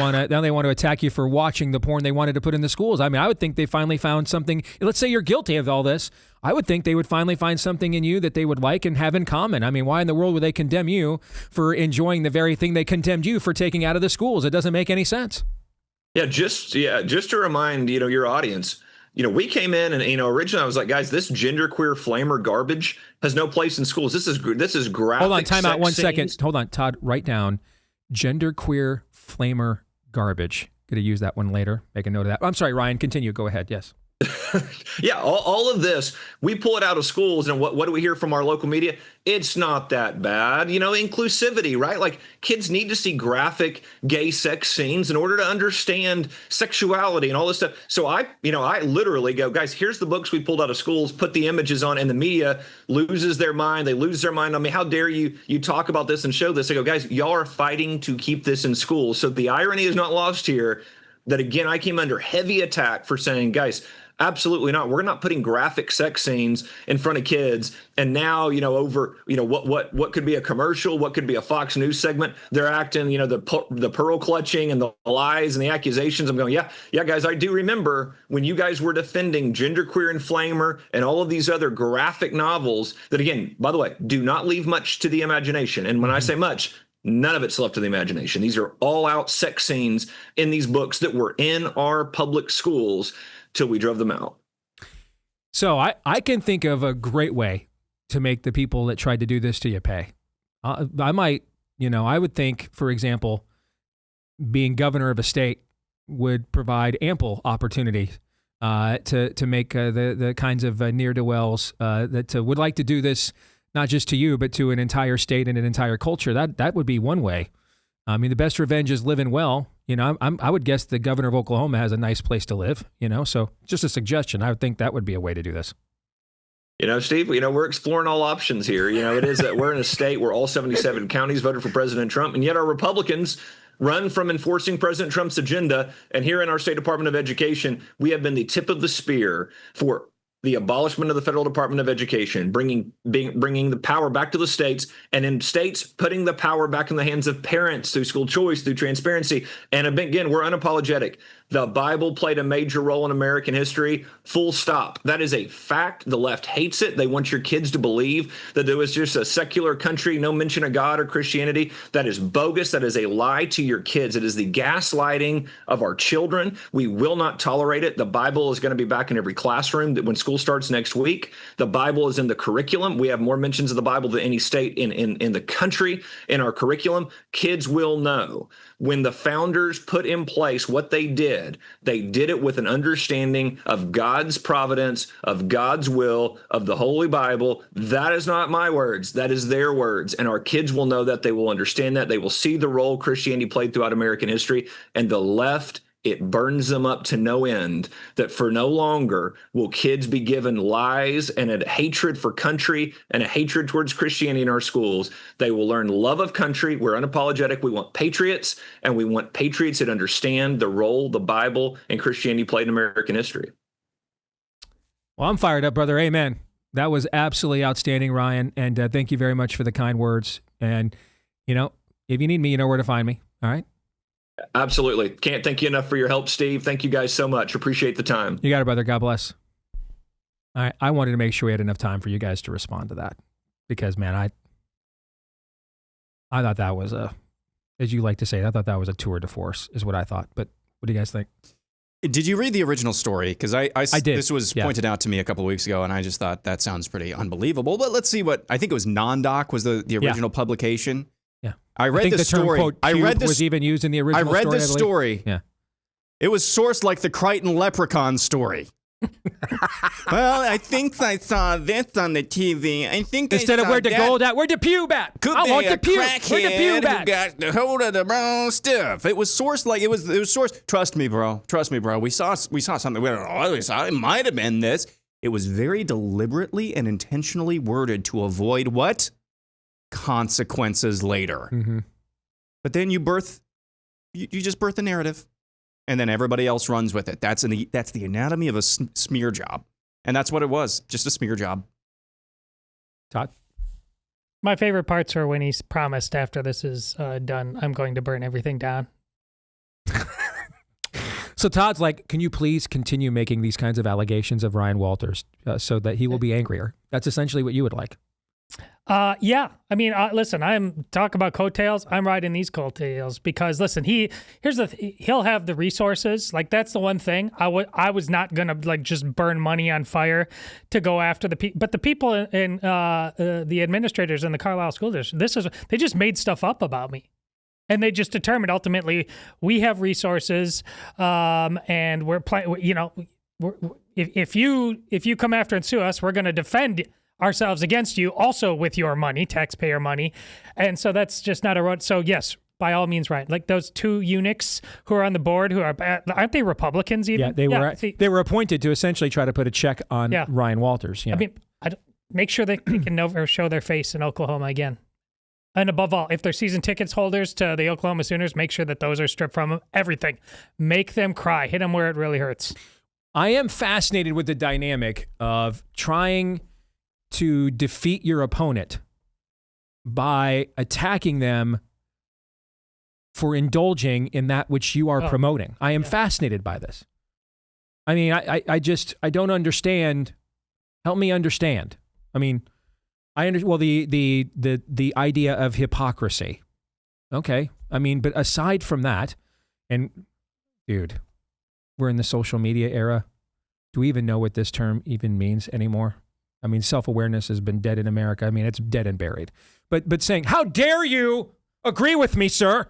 want to attack you for watching the porn they wanted to put in the schools. I would think they finally found something. Let's say you're guilty of all this. I would think they would finally find something in you that they would like and have in common. Why in the world would they condemn you for enjoying the very thing they condemned you for taking out of the schools? It doesn't make any sense. Just to remind your audience, we came in and originally I was like, guys, this genderqueer flamer garbage has no place in schools. This is graphic. Hold on, time out 1 scenes. second. Hold on, Todd. Write down genderqueer flamer garbage. Going to use that one later. Make a note of that. I'm sorry, Ryan. Continue. Go ahead. Yes. Yeah, all of this, we pull it out of schools, and what do we hear from our local media? It's not that bad. Inclusivity, right? Like, kids need to see graphic gay sex scenes in order to understand sexuality and all this stuff. So I literally go, guys, here's the books we pulled out of schools, put the images on, and the media loses their mind. They lose their mind on me. How dare you talk about this and show this? I go, guys, y'all are fighting to keep this in schools. So the irony is not lost here that, again, I came under heavy attack for saying, guys, absolutely not. We're not putting graphic sex scenes in front of kids. And now, over, what could be a commercial, what could be a Fox News segment, they're acting, the pearl clutching and the lies and the accusations. I'm going, yeah, guys, I do remember when you guys were defending Genderqueer Inflamer and all of these other graphic novels that, again, by the way, do not leave much to the imagination. And when I say much, none of it's left to the imagination. These are all out sex scenes in these books that were in our public schools till we drove them out. So I can think of a great way to make the people that tried to do this to you pay. I might, I would think, for example, being governor of a state would provide ample opportunity to make the kinds of ne'er-do-wells that would like to do this, not just to you, but to an entire state and an entire culture. That would be one way. I mean, the best revenge is living well. I would guess the governor of Oklahoma has a nice place to live, so just a suggestion. I would think that would be a way to do this. Steve, we're exploring all options here. It is that we're in a state where all 77 counties voted for President Trump, and yet our Republicans run from enforcing President Trump's agenda. And here in our State Department of Education, we have been the tip of the spear for the abolishment of the Federal Department of Education, bringing the power back to the states, and in states putting the power back in the hands of parents through school choice, through transparency. And again, we're unapologetic. The Bible played a major role in American history, full stop. That is a fact. The left hates it. They want your kids to believe that there was just a secular country, no mention of God or Christianity. That is bogus. That is a lie to your kids. It is the gaslighting of our children. We will not tolerate it. The Bible is going to be back in every classroom when school starts next week. The Bible is in the curriculum. We have more mentions of the Bible than any state in the country in our curriculum. Kids will know when the founders put in place what they did it with an understanding of God's providence, of God's will, of the Holy Bible. That is not my words. That is their words. And our kids will know that. They will understand that. They will see the role Christianity played throughout American history. And the left, it burns them up to no end that for no longer will kids be given lies and a hatred for country and a hatred towards Christianity in our schools. They will learn love of country. We're unapologetic. We want patriots, and we want patriots that understand the role the Bible and Christianity played in American history. Well, I'm fired up, brother. Amen. That was absolutely outstanding, Ryan. And thank you very much for the kind words. And, if you need me, you know where to find me. All right. Absolutely. Can't thank you enough for your help, Steve. Thank you guys so much. Appreciate the time. You got it, brother. God bless. All right. I wanted to make sure we had enough time for you guys to respond to that because, man, I thought that was as you like to say, I thought that was a tour de force is what I thought. But what do you guys think? Did you read the original story? Because I did. This was pointed out to me a couple of weeks ago, and I just thought that sounds pretty unbelievable. But let's see what, I think it was Non-Doc was the original publication. Yeah. I read the story. Term, quote, I read this was even used in the original story. I read this story. Yeah. It was sourced like the Crichton Leprechaun story. Well, I think I saw this on the TV. I think instead of where'd the gold at, where'd the pube at? I want the pube. Where'd the pube at? Got the hold of the wrong stuff. It was sourced like it was sourced. Trust me, bro. We saw something. We saw it might have been this. It was very deliberately and intentionally worded to avoid what? Consequences later. Mm-hmm. But then you just birth a narrative. And then everybody else runs with it. That's the anatomy of a smear job. And that's what it was, just a smear job. Todd? My favorite parts are when he's promised after this is done, I'm going to burn everything down. So Todd's like, can you please continue making these kinds of allegations of Ryan Walters so that he will be angrier? That's essentially what you would like. Yeah. I mean, listen, I'm talk about coattails. I'm riding these coattails because listen, he'll have the resources. Like that's the one thing I was not going to like just burn money on fire to go after the people, but the people in the administrators in the Carlisle School District, they just made stuff up about me. And they just determined ultimately we have resources, and we're if you come after and sue us, we're going to defend ourselves against you also with your money, taxpayer money. And so that's just not a road. So yes, by all means, right. Like those two eunuchs who are on the board who aren't they Republicans even? Yeah, they were appointed to essentially try to put a check on Ryan Walters. Yeah. I mean, make sure they can never show their face in Oklahoma again. And above all, if they're season tickets holders to the Oklahoma Sooners, make sure that those are stripped from them. Everything. Make them cry. Hit them where it really hurts. I am fascinated with the dynamic of trying to defeat your opponent by attacking them for indulging in that which you are promoting. I am fascinated by this. I mean, I don't understand. Help me understand. I mean, the idea of hypocrisy. Okay. I mean, but aside from that, and dude, we're in the social media era. Do we even know what this term even means anymore? I mean, self-awareness has been dead in America. I mean, it's dead and buried. But saying, how dare you agree with me, sir?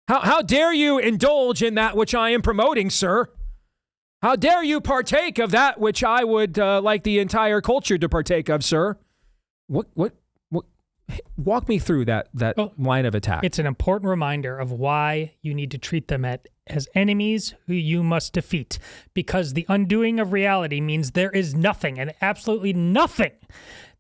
How dare you indulge in that which I am promoting, sir? How dare you partake of that which I would like the entire culture to partake of, sir? What? Walk me through that line of attack. It's an important reminder of why you need to treat them as enemies who you must defeat, because the undoing of reality means there is nothing and absolutely nothing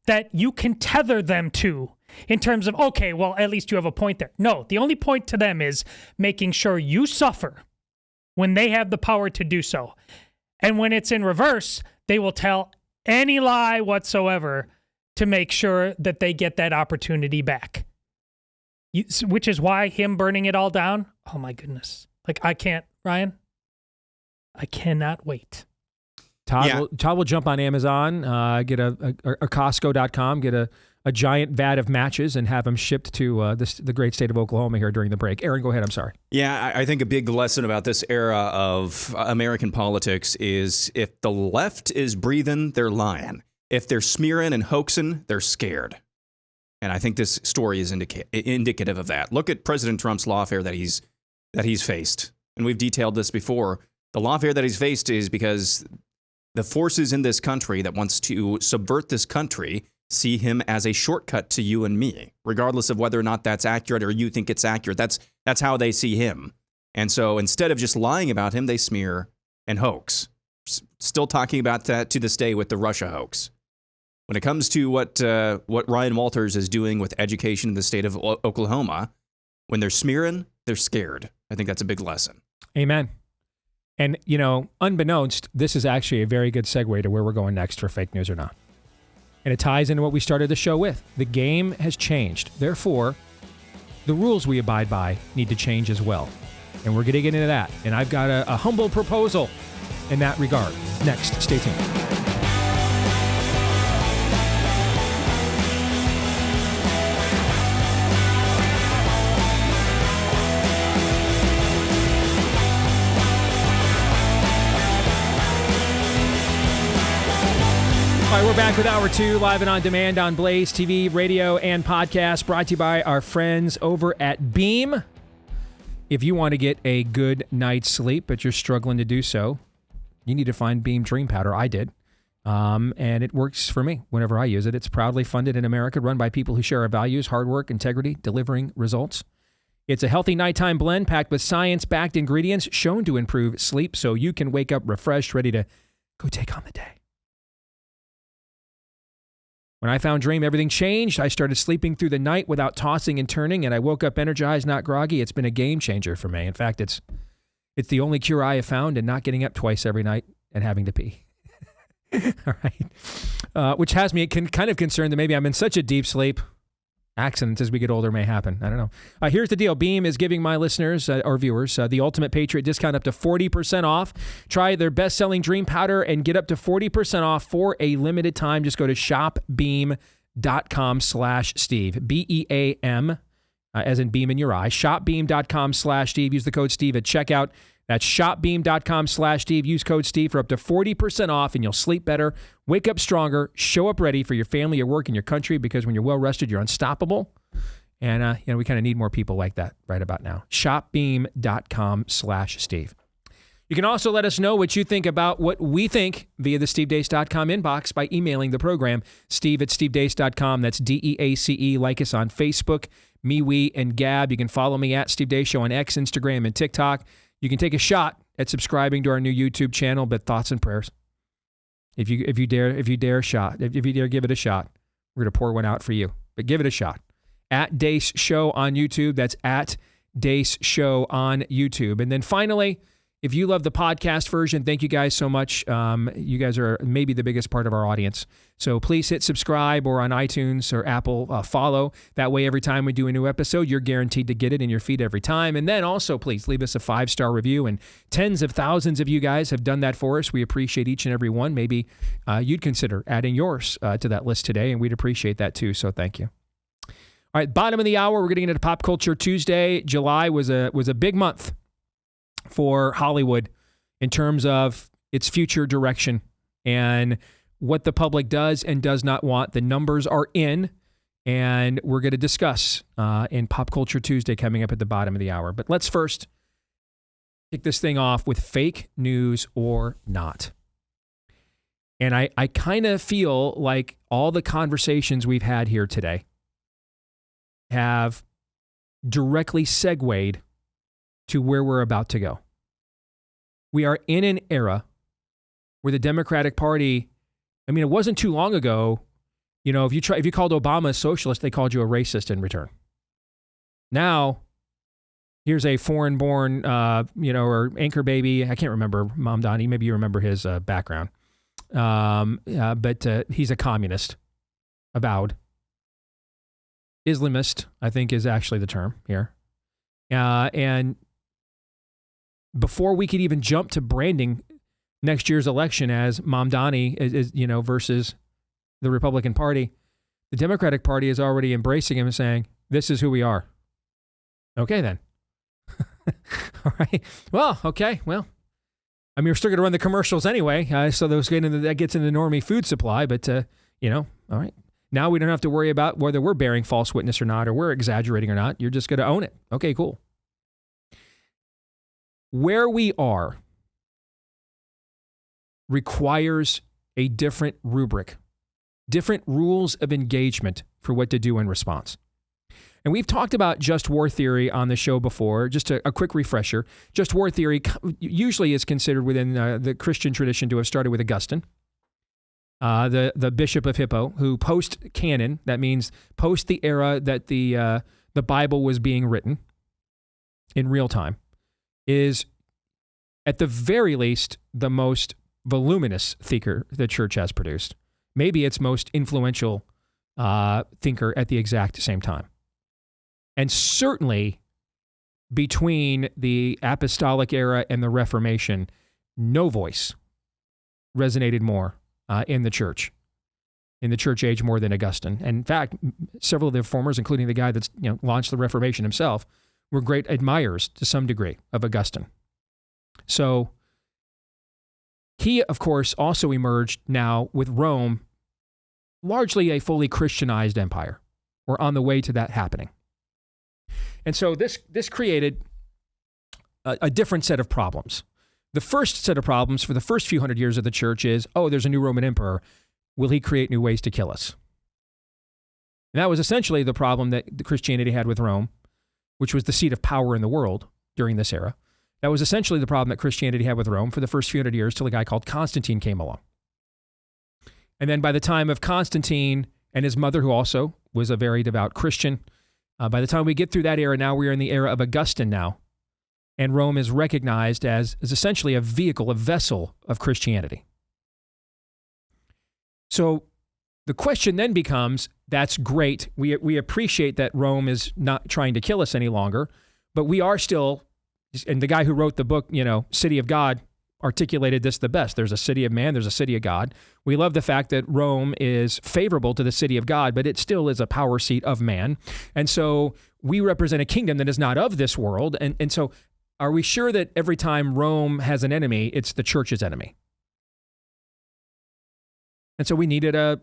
that you can tether them to in terms of, okay, well, at least you have a point there. No, the only point to them is making sure you suffer when they have the power to do so. And when it's in reverse, they will tell any lie whatsoever to make sure that they get that opportunity back. Which is why him burning it all down, oh my goodness. Like, I can't, Ryan, I cannot wait. Todd will jump on Amazon, get a Costco.com, get a giant vat of matches and have them shipped to the great state of Oklahoma here during the break. Aaron, go ahead. I'm sorry. Yeah, I think a big lesson about this era of American politics is if the left is breathing, they're lying. If they're smearing and hoaxing, they're scared. And I think this story is indicative of that. Look at President Trump's lawfare that he's faced. And we've detailed this before. The lawfare that he's faced is because the forces in this country that wants to subvert this country see him as a shortcut to you and me, regardless of whether or not that's accurate or you think it's accurate. That's how they see him. And so instead of just lying about him, they smear and hoax. Still talking about that to this day with the Russia hoax. When it comes to what Ryan Walters is doing with education in the state of Oklahoma, when they're smearing, they're scared. I think that's a big lesson. Amen. And, unbeknownst, this is actually a very good segue to where we're going next for fake news or not. And it ties into what we started the show with. The game has changed. Therefore, the rules we abide by need to change as well. And we're going to get into that. And I've got a humble proposal in that regard. Next, stay tuned. All right, we're back with Hour 2, live and on demand on Blaze TV, radio, and podcast, brought to you by our friends over at Beam. If you want to get a good night's sleep, but you're struggling to do so, you need to find Beam Dream Powder. I did. And it works for me whenever I use it. It's proudly funded in America, run by people who share our values, hard work, integrity, delivering results. It's a healthy nighttime blend packed with science-backed ingredients shown to improve sleep so you can wake up refreshed, ready to go take on the day. When I found Dream, everything changed. I started sleeping through the night without tossing and turning, and I woke up energized, not groggy. It's been a game changer for me. In fact, it's the only cure I have found in not getting up twice every night and having to pee. All right. Which has me kind of concerned that maybe I'm in such a deep sleep. Accidents as we get older may happen. I don't know. Here's the deal. Beam is giving my listeners or viewers the Ultimate Patriot discount up to 40% off. Try their best-selling Dream Powder and get up to 40% off for a limited time. Just go to shopbeam.com/Steve. BEAM, as in beam in your eye. Shopbeam.com/Steve. Use the code Steve at checkout. That's shopbeam.com/Steve. Use code Steve for up to 40% off, and you'll sleep better, wake up stronger, show up ready for your family, your work, and your country, because when you're well-rested, you're unstoppable. And, we kind of need more people like that right about now. Shopbeam.com/Steve. You can also let us know what you think about what we think via the stevedeace.com inbox by emailing the program, steve@stevedeace.com. That's DEACE. Like us on Facebook, MeWe, and Gab. You can follow me at Steve Deace Show on X, Instagram, and TikTok. You can take a shot at subscribing to our new YouTube channel, but thoughts and prayers. If you dare give it a shot, we're going to pour one out for you. But give it a shot. At Deace Show on YouTube. That's at Deace Show on YouTube. And then finally, if you love the podcast version, thank you guys so much. You guys are maybe the biggest part of our audience. So please hit subscribe, or on iTunes or Apple, follow. That way, every time we do a new episode, you're guaranteed to get it in your feed every time. And then also, please leave us a 5-star review. And tens of thousands of you guys have done that for us. We appreciate each and every one. Maybe you'd consider adding yours to that list today, and we'd appreciate that too. So thank you. All right, bottom of the hour, we're getting into Pop Culture Tuesday. July was a big month for Hollywood in terms of its future direction and what the public does and does not want. The numbers are in, and we're going to discuss in Pop Culture Tuesday coming up at the bottom of the hour. But let's first kick this thing off with fake news or not. And I kind of feel like all the conversations we've had here today have directly segued to where we're about to go. We are in an era where the Democratic Party, I mean, it wasn't too long ago, you know, if you called Obama a socialist, they called you a racist in return. Now, here's a foreign-born, or anchor baby. I can't remember Mamdani. Maybe you remember his background. But he's a communist, avowed. Islamist, I think, is actually the term here. And before we could even jump to branding next year's election as Mamdani is versus the Republican Party, the Democratic Party is already embracing him and saying, this is who we are. Okay, then. All right. Well, okay. Well, I mean, we're still going to run the commercials anyway. So that gets into the normie food supply. But, all right. Now we don't have to worry about whether we're bearing false witness or not, or we're exaggerating or not. You're just going to own it. Okay, cool. Where we are requires a different rubric, different rules of engagement for what to do in response. And we've talked about just war theory on the show before. Just a quick refresher. Just war theory usually is considered within the Christian tradition to have started with Augustine, the Bishop of Hippo, who post-canon, that means post the era that the Bible was being written in real time, is at the very least the most voluminous thinker the church has produced. Maybe its most influential thinker at the exact same time. And certainly between the apostolic era and the Reformation, no voice resonated more in the church age more than Augustine. And in fact, several of the reformers, including the guy that's launched the Reformation himself, were great admirers to some degree of Augustine. So he, of course, also emerged now with Rome, largely a fully Christianized empire. We're on the way to that happening. And so this created a different set of problems. The first set of problems for the first few hundred years of the church is, there's a new Roman emperor. Will he create new ways to kill us? And that was essentially the problem that the Christianity had with Rome, which was the seat of power in the world during this era. That was essentially the problem that Christianity had with Rome for the first few hundred years till a guy called Constantine came along. And then by the time of Constantine and his mother, who also was a very devout Christian, by the time we get through that era, now we are in the era of Augustine now. And Rome is recognized as essentially a vehicle, a vessel of Christianity. So the question then becomes, that's great. We appreciate that Rome is not trying to kill us any longer, but we are still, and the guy who wrote the book, City of God, articulated this the best. There's a city of man, there's a city of God. We love the fact that Rome is favorable to the city of God, but it still is a power seat of man. And so we represent a kingdom that is not of this world. And so are we sure that every time Rome has an enemy, it's the church's enemy? And so we needed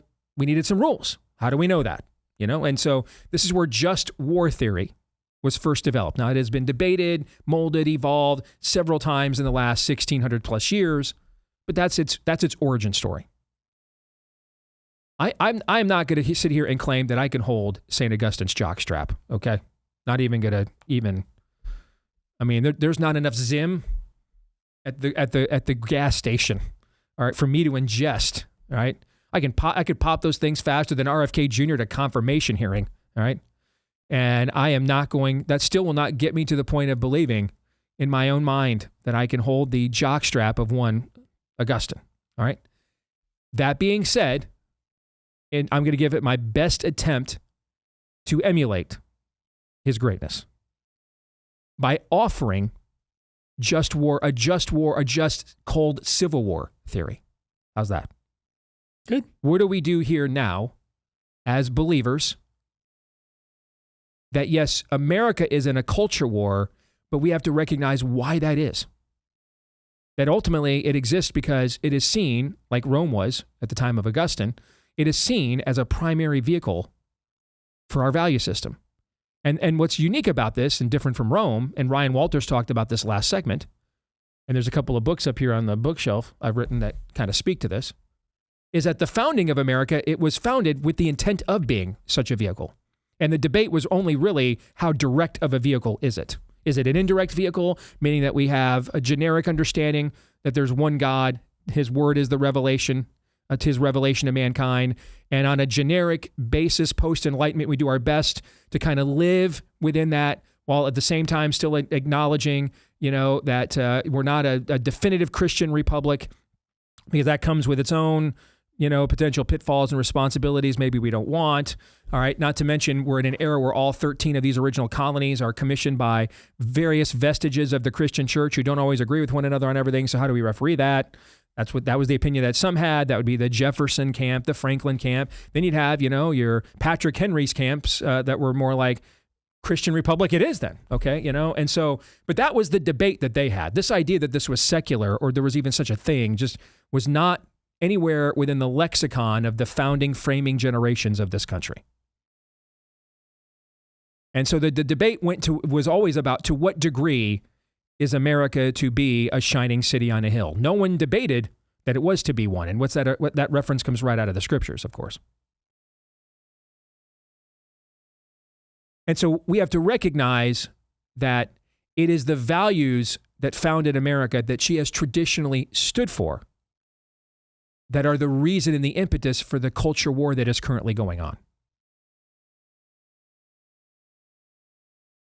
some rules. How do we know that? And so this is where just war theory was first developed. Now, it has been debated, molded, evolved several times in the last 1,600 plus years, but that's its origin story. I'm not going to sit here and claim that I can hold St. Augustine's jockstrap, okay? Not even going to I mean, there's not enough Zim at the gas station, all right, for me to ingest, all right? I could pop those things faster than RFK Jr. at a confirmation hearing, all right? And I am not going, that still will not get me to the point of believing in my own mind that I can hold the jockstrap of one Augustine, all right? That being said, and I'm going to give it my best attempt to emulate his greatness by offering a just cold civil war theory. How's that? Good. What do we do here now as believers that, yes, America is in a culture war, but we have to recognize why that is? That ultimately it exists because it is seen, like Rome was at the time of Augustine, it is seen as a primary vehicle for our value system. And what's unique about this and different from Rome, and Ryan Walters talked about this last segment, and there's a couple of books up here on the bookshelf I've written that kind of speak to this, is at the founding of America, it was founded with the intent of being such a vehicle. And the debate was only really how direct of a vehicle is it? Is it an indirect vehicle, meaning that we have a generic understanding that there's one God, his word is the revelation, his revelation to mankind, and on a generic basis, post-enlightenment, we do our best to kind of live within that while at the same time still acknowledging, that we're not a definitive Christian republic, because that comes with its own, potential pitfalls and responsibilities maybe we don't want. All right. Not to mention we're in an era where all 13 of these original colonies are commissioned by various vestiges of the Christian church who don't always agree with one another on everything. So how do we referee that? That was the opinion that some had. That would be the Jefferson camp, the Franklin camp. Then you'd have, your Patrick Henry's camps that were more like Christian Republic. It is then, okay, and so, but that was the debate that they had. This idea that this was secular or there was even such a thing just was not anywhere within the lexicon of the founding framing generations of this country. And so the debate was always about to what degree is America to be a shining city on a hill. No one debated that it was to be one. And what that reference comes right out of the scriptures, of course. And so we have to recognize that it is the values that founded America that she has traditionally stood for that are the reason and the impetus for the culture war that is currently going on.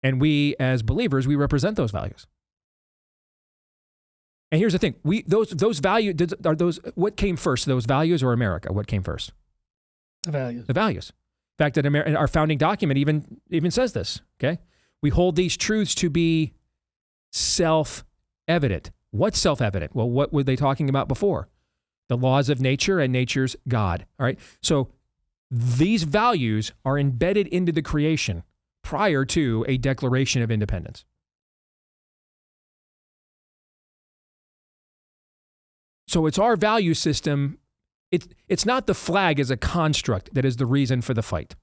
And we, as believers, we represent those values. And here's the thing: those values are those. What came first, those values or America? What came first? The values. The values. In fact, that our founding document even says this. Okay, we hold these truths to be self-evident. What's self-evident? Well, what were they talking about before? The laws of nature and nature's God. All right. So these values are embedded into the creation prior to a Declaration of Independence. So it's our value system. It's not the flag as a construct that is the reason for the fight.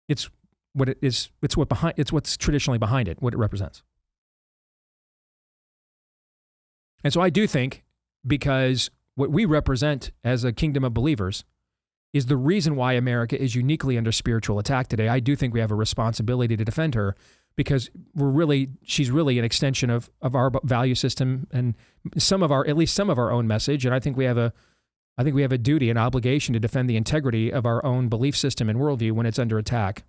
It's what it is. It's what's traditionally behind it, what it represents. And so I do think, because what we represent as a kingdom of believers is the reason why America is uniquely under spiritual attack today. I do think we have a responsibility to defend her, because she's really an extension of our value system and at least some of our own message. And I think we have a duty, an obligation to defend the integrity of our own belief system and worldview when it's under attack.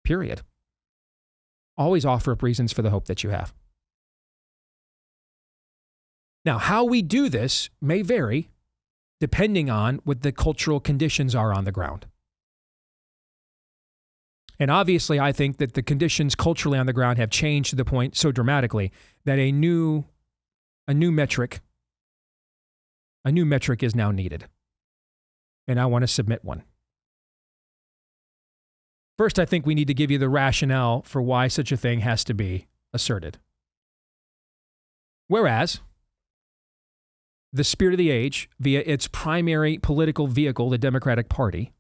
Period. Always offer up reasons for the hope that you have. Now, how we do this may vary depending on what the cultural conditions are on the ground. And obviously, I think that the conditions culturally on the ground have changed to the point so dramatically that a new metric is now needed. And I want to submit one. First, I think we need to give you the rationale for why such a thing has to be asserted. Whereas the spirit of the age, via its primary political vehicle, the Democratic Party,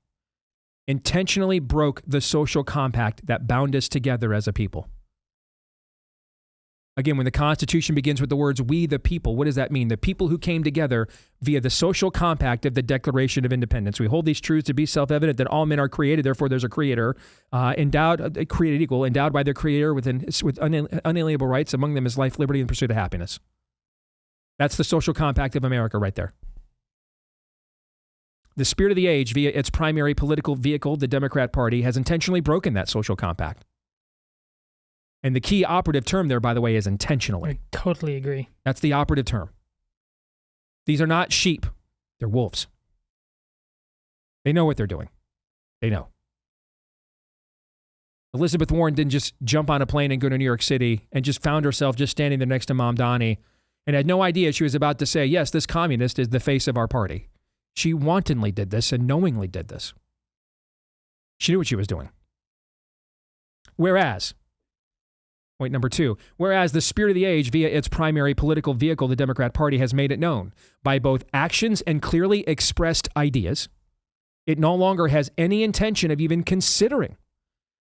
intentionally broke the social compact that bound us together as a people. Again, when the Constitution begins with the words, we the people, what does that mean? The people who came together via the social compact of the Declaration of Independence. We hold these truths to be self-evident that all men are created, therefore there's a creator, created equal, endowed by their creator with unalienable rights, among them is life, liberty, and pursuit of happiness. That's the social compact of America right there. The spirit of the age, via its primary political vehicle, the Democrat Party, has intentionally broken that social compact. And the key operative term there, by the way, is intentionally. I totally agree. That's the operative term. These are not sheep. They're wolves. They know what they're doing. They know. Elizabeth Warren didn't just jump on a plane and go to New York City and just found herself just standing there next to Mamdani and had no idea she was about to say, yes, this communist is the face of our party. She wantonly did this and knowingly did this. She knew what she was doing. Whereas, point number 2, whereas the spirit of the age, via its primary political vehicle, the Democrat Party, has made it known by both actions and clearly expressed ideas, it no longer has any intention of even considering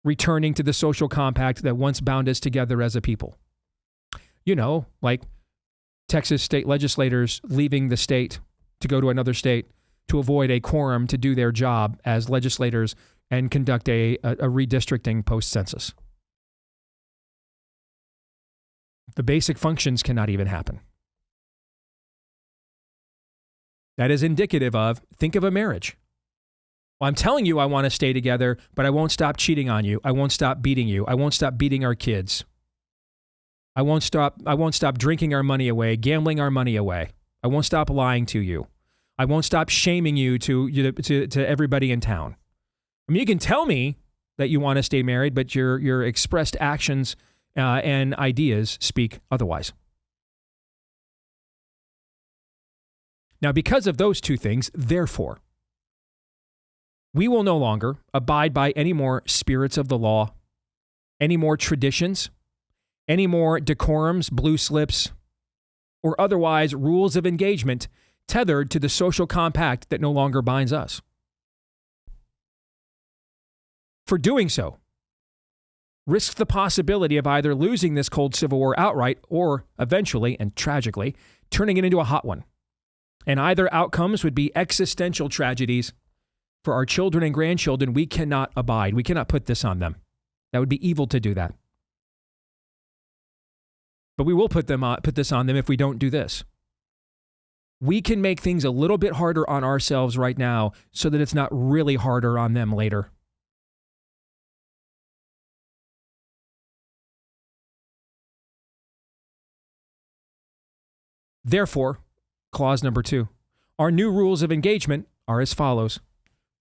returning to the social compact that once bound us together as a people. You know, like Texas state legislators leaving the state to go to another state to avoid a quorum to do their job as legislators and conduct a redistricting post-census. The basic functions cannot even happen. That is indicative of, think of a marriage. Well, I'm telling you I want to stay together, but I won't stop cheating on you. I won't stop beating you. I won't stop beating our kids. I won't stop drinking our money away, gambling our money away. I won't stop lying to you. I won't stop shaming you to everybody in town. I mean, you can tell me that you want to stay married, but your expressed actions and ideas speak otherwise. Now, because of those two things, therefore, we will no longer abide by any more spirits of the law, any more traditions, any more decorums, blue slips, or otherwise rules of engagement tethered to the social compact that no longer binds us. For doing so, risk the possibility of either losing this cold civil war outright or eventually, and tragically, turning it into a hot one. And either outcomes would be existential tragedies for our children and grandchildren. We cannot abide. We cannot put this on them. That would be evil to do that. But we will put this on them if we don't do this. We can make things a little bit harder on ourselves right now so that it's not really harder on them later. Therefore, clause number 2, our new rules of engagement are as follows.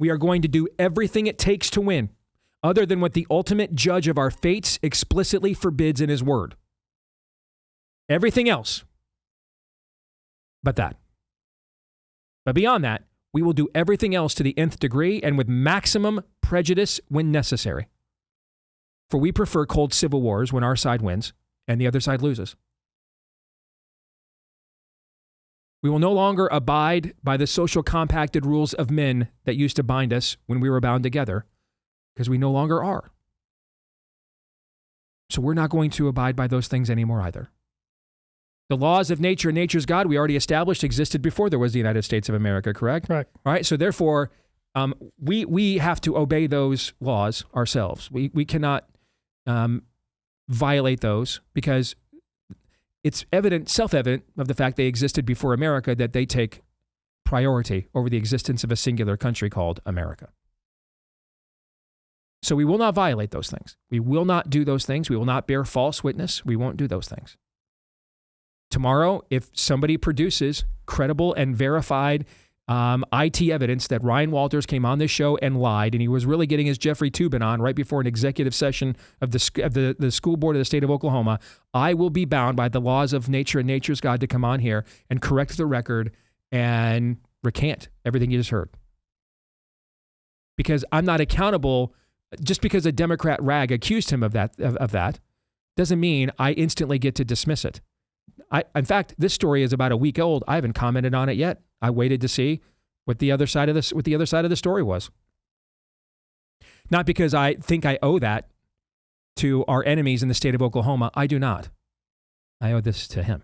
We are going to do everything it takes to win, other than what the ultimate judge of our fates explicitly forbids in his word. Everything else but that. But beyond that, we will do everything else to the nth degree and with maximum prejudice when necessary. For we prefer cold civil wars when our side wins and the other side loses. We will no longer abide by the social compacted rules of men that used to bind us when we were bound together, because we no longer are. So we're not going to abide by those things anymore either. The laws of nature and nature's God, we already established, existed before there was the United States of America, correct? Correct. All right, so therefore, we have to obey those laws ourselves. We cannot violate those because it's evident, self-evident of the fact they existed before America that they take priority over the existence of a singular country called America. So we will not violate those things. We will not do those things. We will not bear false witness. We won't do those things. Tomorrow, if somebody produces credible and verified IT evidence that Ryan Walters came on this show and lied, and he was really getting his Jeffrey Toobin on right before an executive session of the school board of the state of Oklahoma, I will be bound by the laws of nature and nature's God to come on here and correct the record and recant everything you just heard. Because I'm not accountable. Just because a Democrat rag accused him of that doesn't mean I instantly get to dismiss it. In fact, this story is about a week old. I haven't commented on it yet. I waited to see what the other side of the story was. Not because I think I owe that to our enemies in the state of Oklahoma. I do not. I owe this to him.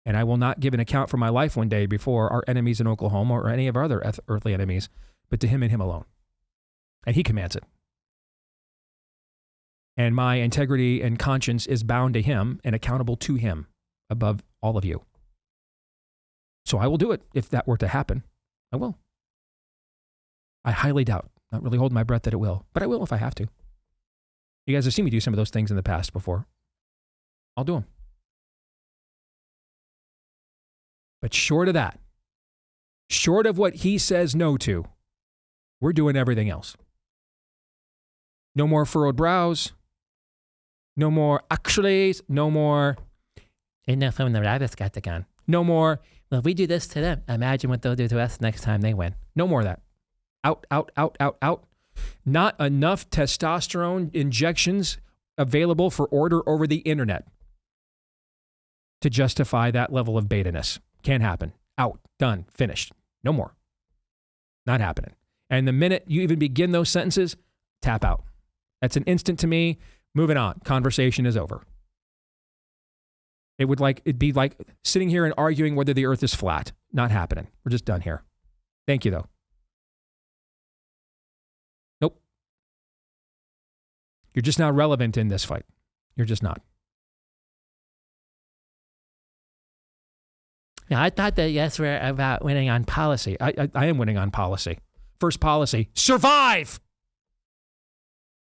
And I will not give an account for my life one day before our enemies in Oklahoma or any of our other earthly enemies, but to him and him alone. And he commands it. And my integrity and conscience is bound to him and accountable to him above all of you. So I will do it if that were to happen. I will. I highly doubt, not really holding my breath that it will, but I will if I have to. You guys have seen me do some of those things in the past before. I'll do them. But short of that, short of what he says no to, we're doing everything else. No more furrowed brows. No more actuallys. No more, enough of the rabbits got the gun. No more, well, if we do this to them, imagine what they'll do to us next time they win. No more of that. Out, out, out, out, out. Not enough testosterone injections available for order over the internet to justify that level of beta-ness. Can't happen. Out. Done. Finished. No more. Not happening. And the minute you even begin those sentences, tap out. That's an instant to me. Moving on. Conversation is over. It'd be like sitting here and arguing whether the earth is flat. Not happening. We're just done here. Thank you, though. Nope. You're just not relevant in this fight. You're just not. Now, I thought that yes, we're about winning on policy. I am winning on policy. First policy, survive.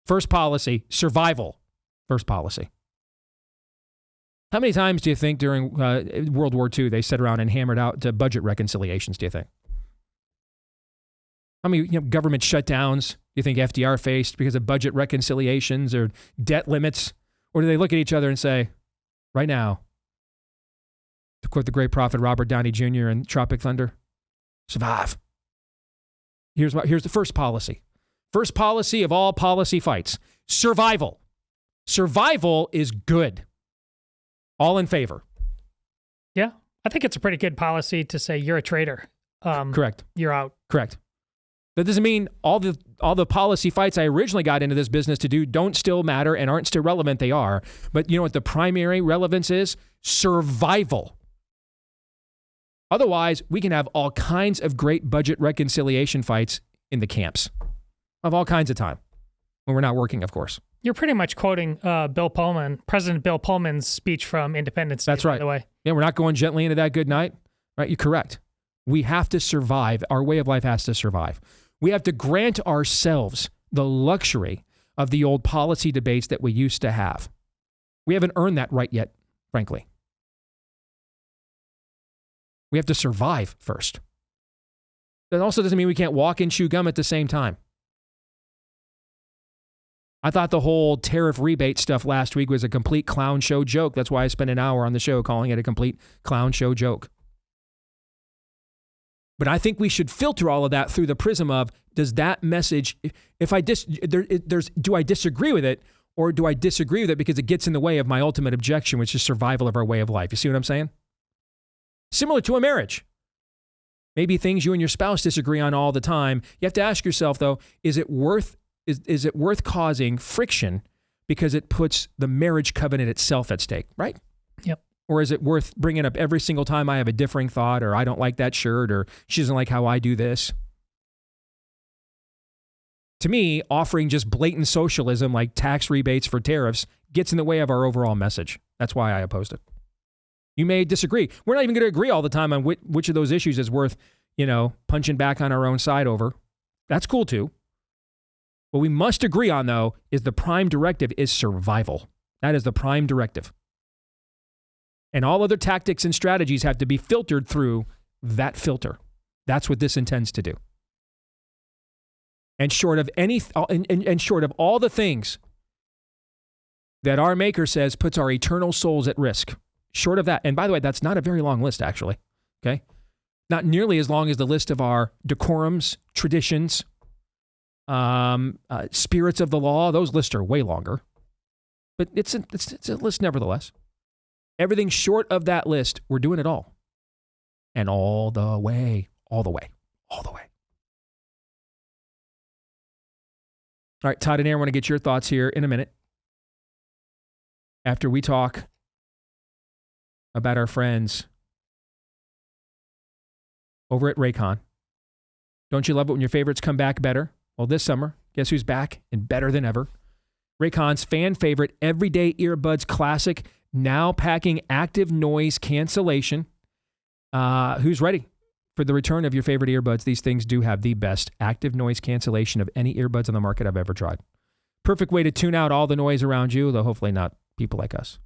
First policy, survival. First policy. How many times do you think during World War II they sat around and hammered out budget reconciliations, do you think? How many government shutdowns do you think FDR faced because of budget reconciliations or debt limits? Or do they look at each other and say, right now, to quote the great prophet Robert Downey Jr. in Tropic Thunder, survive. Here's the first policy. First policy of all policy fights, survival. Survival is good. All in favor. Yeah, I think it's a pretty good policy to say you're a traitor. Correct. You're out. Correct. That doesn't mean all the policy fights I originally got into this business to do don't still matter and aren't still relevant. They are. But you know what the primary relevance is? Survival. Otherwise, we can have all kinds of great budget reconciliation fights in the camps of all kinds of time when we're not working, of course. You're pretty much quoting Bill Pullman, President Bill Pullman's speech from Independence Day. That's right. By the way. Yeah, we're not going gently into that good night. Right? You're correct. We have to survive. Our way of life has to survive. We have to grant ourselves the luxury of the old policy debates that we used to have. We haven't earned that right yet, frankly. We have to survive first. That also doesn't mean we can't walk and chew gum at the same time. I thought the whole tariff rebate stuff last week was a complete clown show joke. That's why I spent an hour on the show calling it a complete clown show joke. But I think we should filter all of that through the prism of, does that message, do I disagree with it, or do I disagree with it because it gets in the way of my ultimate objection, which is survival of our way of life? You see what I'm saying? Similar to a marriage. Maybe things you and your spouse disagree on all the time. You have to ask yourself, though, is it worth causing friction because it puts the marriage covenant itself at stake, right? Yep. Or is it worth bringing up every single time I have a differing thought, or I don't like that shirt, or she doesn't like how I do this? To me, offering just blatant socialism like tax rebates for tariffs gets in the way of our overall message. That's why I opposed it. You may disagree. We're not even going to agree all the time on which of those issues is worth, punching back on our own side over. That's cool too. What we must agree on, though, is the prime directive is survival. That is the prime directive. And all other tactics and strategies have to be filtered through that filter. That's what this intends to do. And short of short of all the things that our Maker says puts our eternal souls at risk, short of that, and by the way, that's not a very long list, actually. Okay, not nearly as long as the list of our decorums, traditions, spirits of the law. Those lists are way longer, but it's a list nevertheless. Everything short of that list, we're doing it all. And all the way, all the way, all the way. All right, Todd and Aaron, I want to get your thoughts here in a minute. After we talk about our friends over at Raycon. Don't you love it when your favorites come back better? Well, this summer, guess who's back and better than ever? Raycon's fan favorite everyday earbuds classic, now packing active noise cancellation. Who's ready for the return of your favorite earbuds? These things do have the best active noise cancellation of any earbuds on the market I've ever tried. Perfect way to tune out all the noise around you, though hopefully not people like us.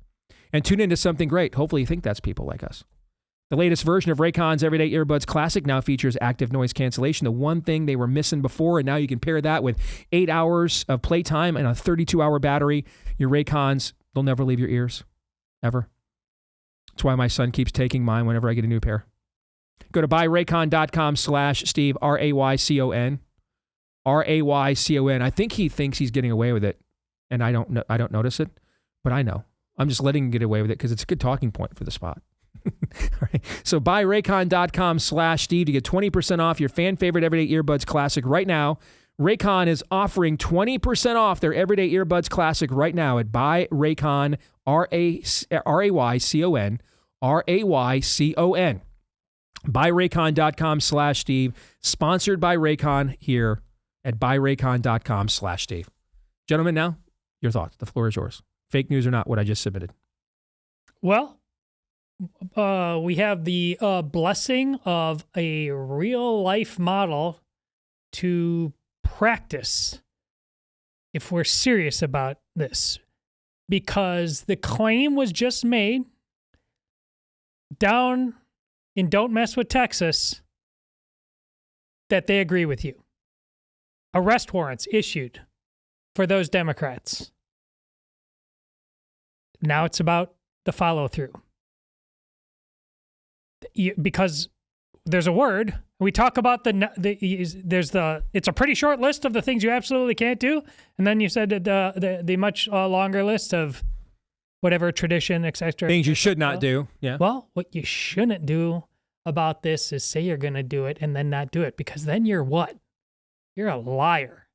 And tune into something great. Hopefully you think that's people like us. The latest version of Raycon's Everyday Earbuds Classic now features active noise cancellation, the one thing they were missing before, and now you can pair that with 8 hours of playtime and a 32-hour battery. Your Raycons, they'll never leave your ears, ever. That's why my son keeps taking mine whenever I get a new pair. Go to buyraycon.com/Steve, R-A-Y-C-O-N. R-A-Y-C-O-N. I think he thinks he's getting away with it, and I don't notice it, but I know. I'm just letting him get away with it because it's a good talking point for the spot. All right. So buyraycon.com/Steve to get 20% off your fan favorite Everyday Earbuds Classic right now. Raycon is offering 20% off their Everyday Earbuds Classic right now at buyraycon, R-A-Y-C-O-N, R-A-Y-C-O-N. Buyraycon.com/Steve, sponsored by Raycon here at buyraycon.com/Steve. Gentlemen, now, your thoughts. The floor is yours. Fake news or not, what I just submitted. Well, we have the blessing of a real-life model to practice if we're serious about this, because the claim was just made down in Don't Mess with Texas that they agree with you. Arrest warrants issued for those Democrats. Now it's about the follow-through. Because there's a word. We talk about it's a pretty short list of the things you absolutely can't do. And then you said the much longer list of whatever tradition, etc. Things you should not do. Yeah. Well, what you shouldn't do about this is say you're going to do it and then not do it, because then you're what? You're a liar.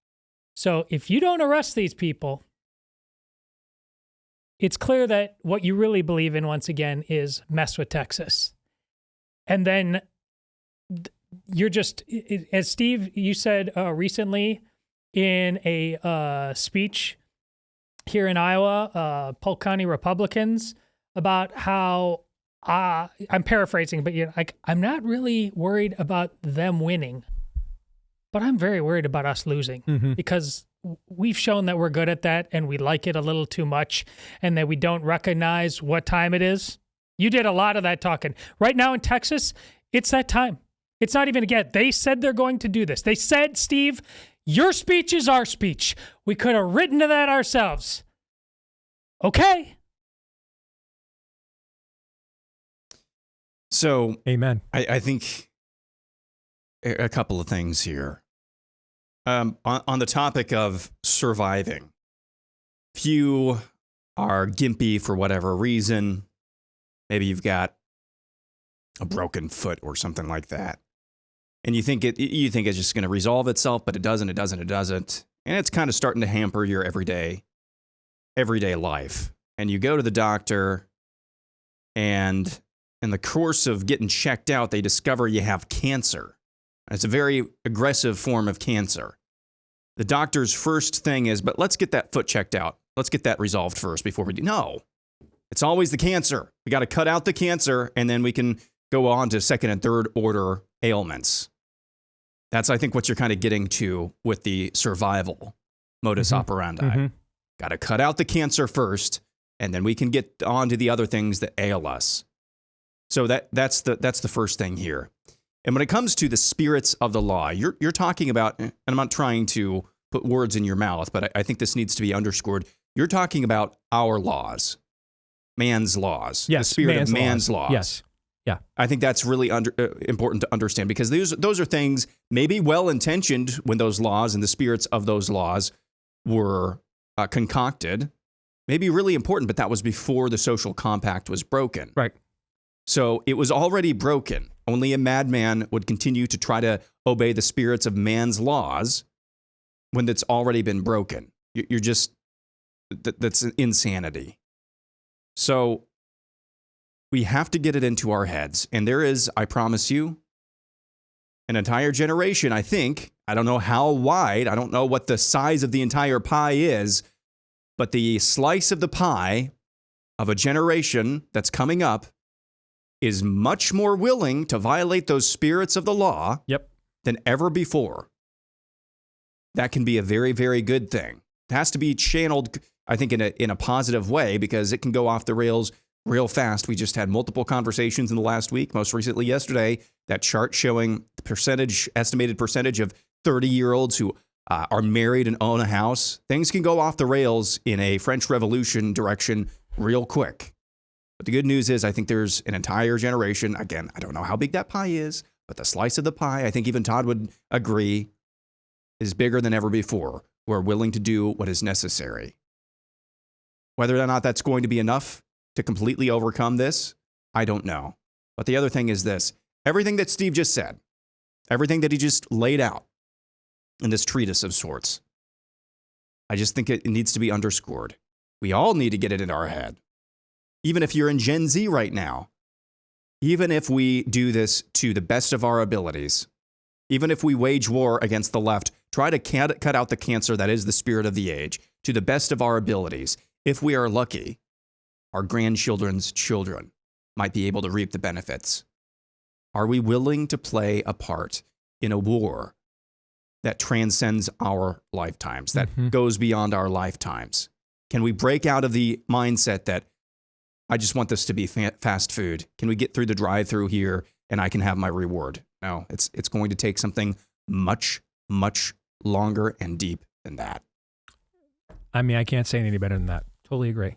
So if you don't arrest these people, it's clear that what you really believe in, once again, is mess with Texas. And then you're just, as Steve, you said recently in a speech here in Iowa, Polk County Republicans, about how, I'm paraphrasing, but I'm not really worried about them winning, but I'm very worried about us losing, because we've shown that we're good at that and we like it a little too much, and that we don't recognize what time it is. You did a lot of that talking. Right now in Texas, it's that time. It's not even a get. They said they're going to do this. They said, Steve, your speech is our speech. We could have written to that ourselves. Okay. So, amen. I think a couple of things here. On the topic of surviving, if you are gimpy for whatever reason, maybe you've got a broken foot or something like that, and you think it's just going to resolve itself, but it doesn't, and it's kind of starting to hamper your everyday life. And you go to the doctor, and in the course of getting checked out, they discover you have cancer. It's a very aggressive form of cancer. The doctor's first thing is, but let's get that foot checked out. Let's get that resolved first before we do. No, it's always the cancer. We got to cut out the cancer, and then we can go on to second and third order ailments. That's, I think, what you're kind of getting to with the survival modus operandi. Got to cut out the cancer first, and then we can get on to the other things that ail us. So that's the first thing here. And when it comes to the spirits of the law, you're talking about, and I'm not trying to put words in your mouth, but I think this needs to be underscored. You're talking about our laws, man's laws, yes, the spirit of man's laws. Yes, yeah. I think that's really important to understand, because those are things maybe well-intentioned when those laws and the spirits of those laws were concocted, maybe really important, but that was before the social compact was broken. Right. So it was already broken. Only a madman would continue to try to obey the spirits of man's laws. when it's already been broken. You're just, that's insanity. So we have to get it into our heads. And there is, I promise you, an entire generation, I think. I don't know how wide. I don't know what the size of the entire pie is. But the slice of the pie of a generation that's coming up is much more willing to violate those spirits of the law than ever before. That can be a very, very good thing. It has to be channeled, I think, in a positive way, because it can go off the rails real fast. We just had multiple conversations in the last week, most recently yesterday, that chart showing the estimated percentage of 30-year-olds who are married and own a house. Things can go off the rails in a French Revolution direction real quick. But the good news is I think there's an entire generation. Again, I don't know how big that pie is, but the slice of the pie, I think even Todd would agree, is bigger than ever before. We're willing to do what is necessary. Whether or not that's going to be enough to completely overcome this, I don't know. But the other thing is this. Everything that Steve just said, everything that he just laid out in this treatise of sorts, I just think it needs to be underscored. We all need to get it in our head. Even if you're in Gen Z right now, even if we do this to the best of our abilities, even if we wage war against the left, try to cut out the cancer that is the spirit of the age, to the best of our abilities, if we are lucky, our grandchildren's children might be able to reap the benefits. Are we willing to play a part in a war that transcends our lifetimes, that goes beyond our lifetimes? Can we break out of the mindset that I just want this to be fast food? Can we get through the drive-through here and I can have my reward? No, it's going to take something much, much longer and deep than that. I mean, I can't say any better than that. Totally agree. I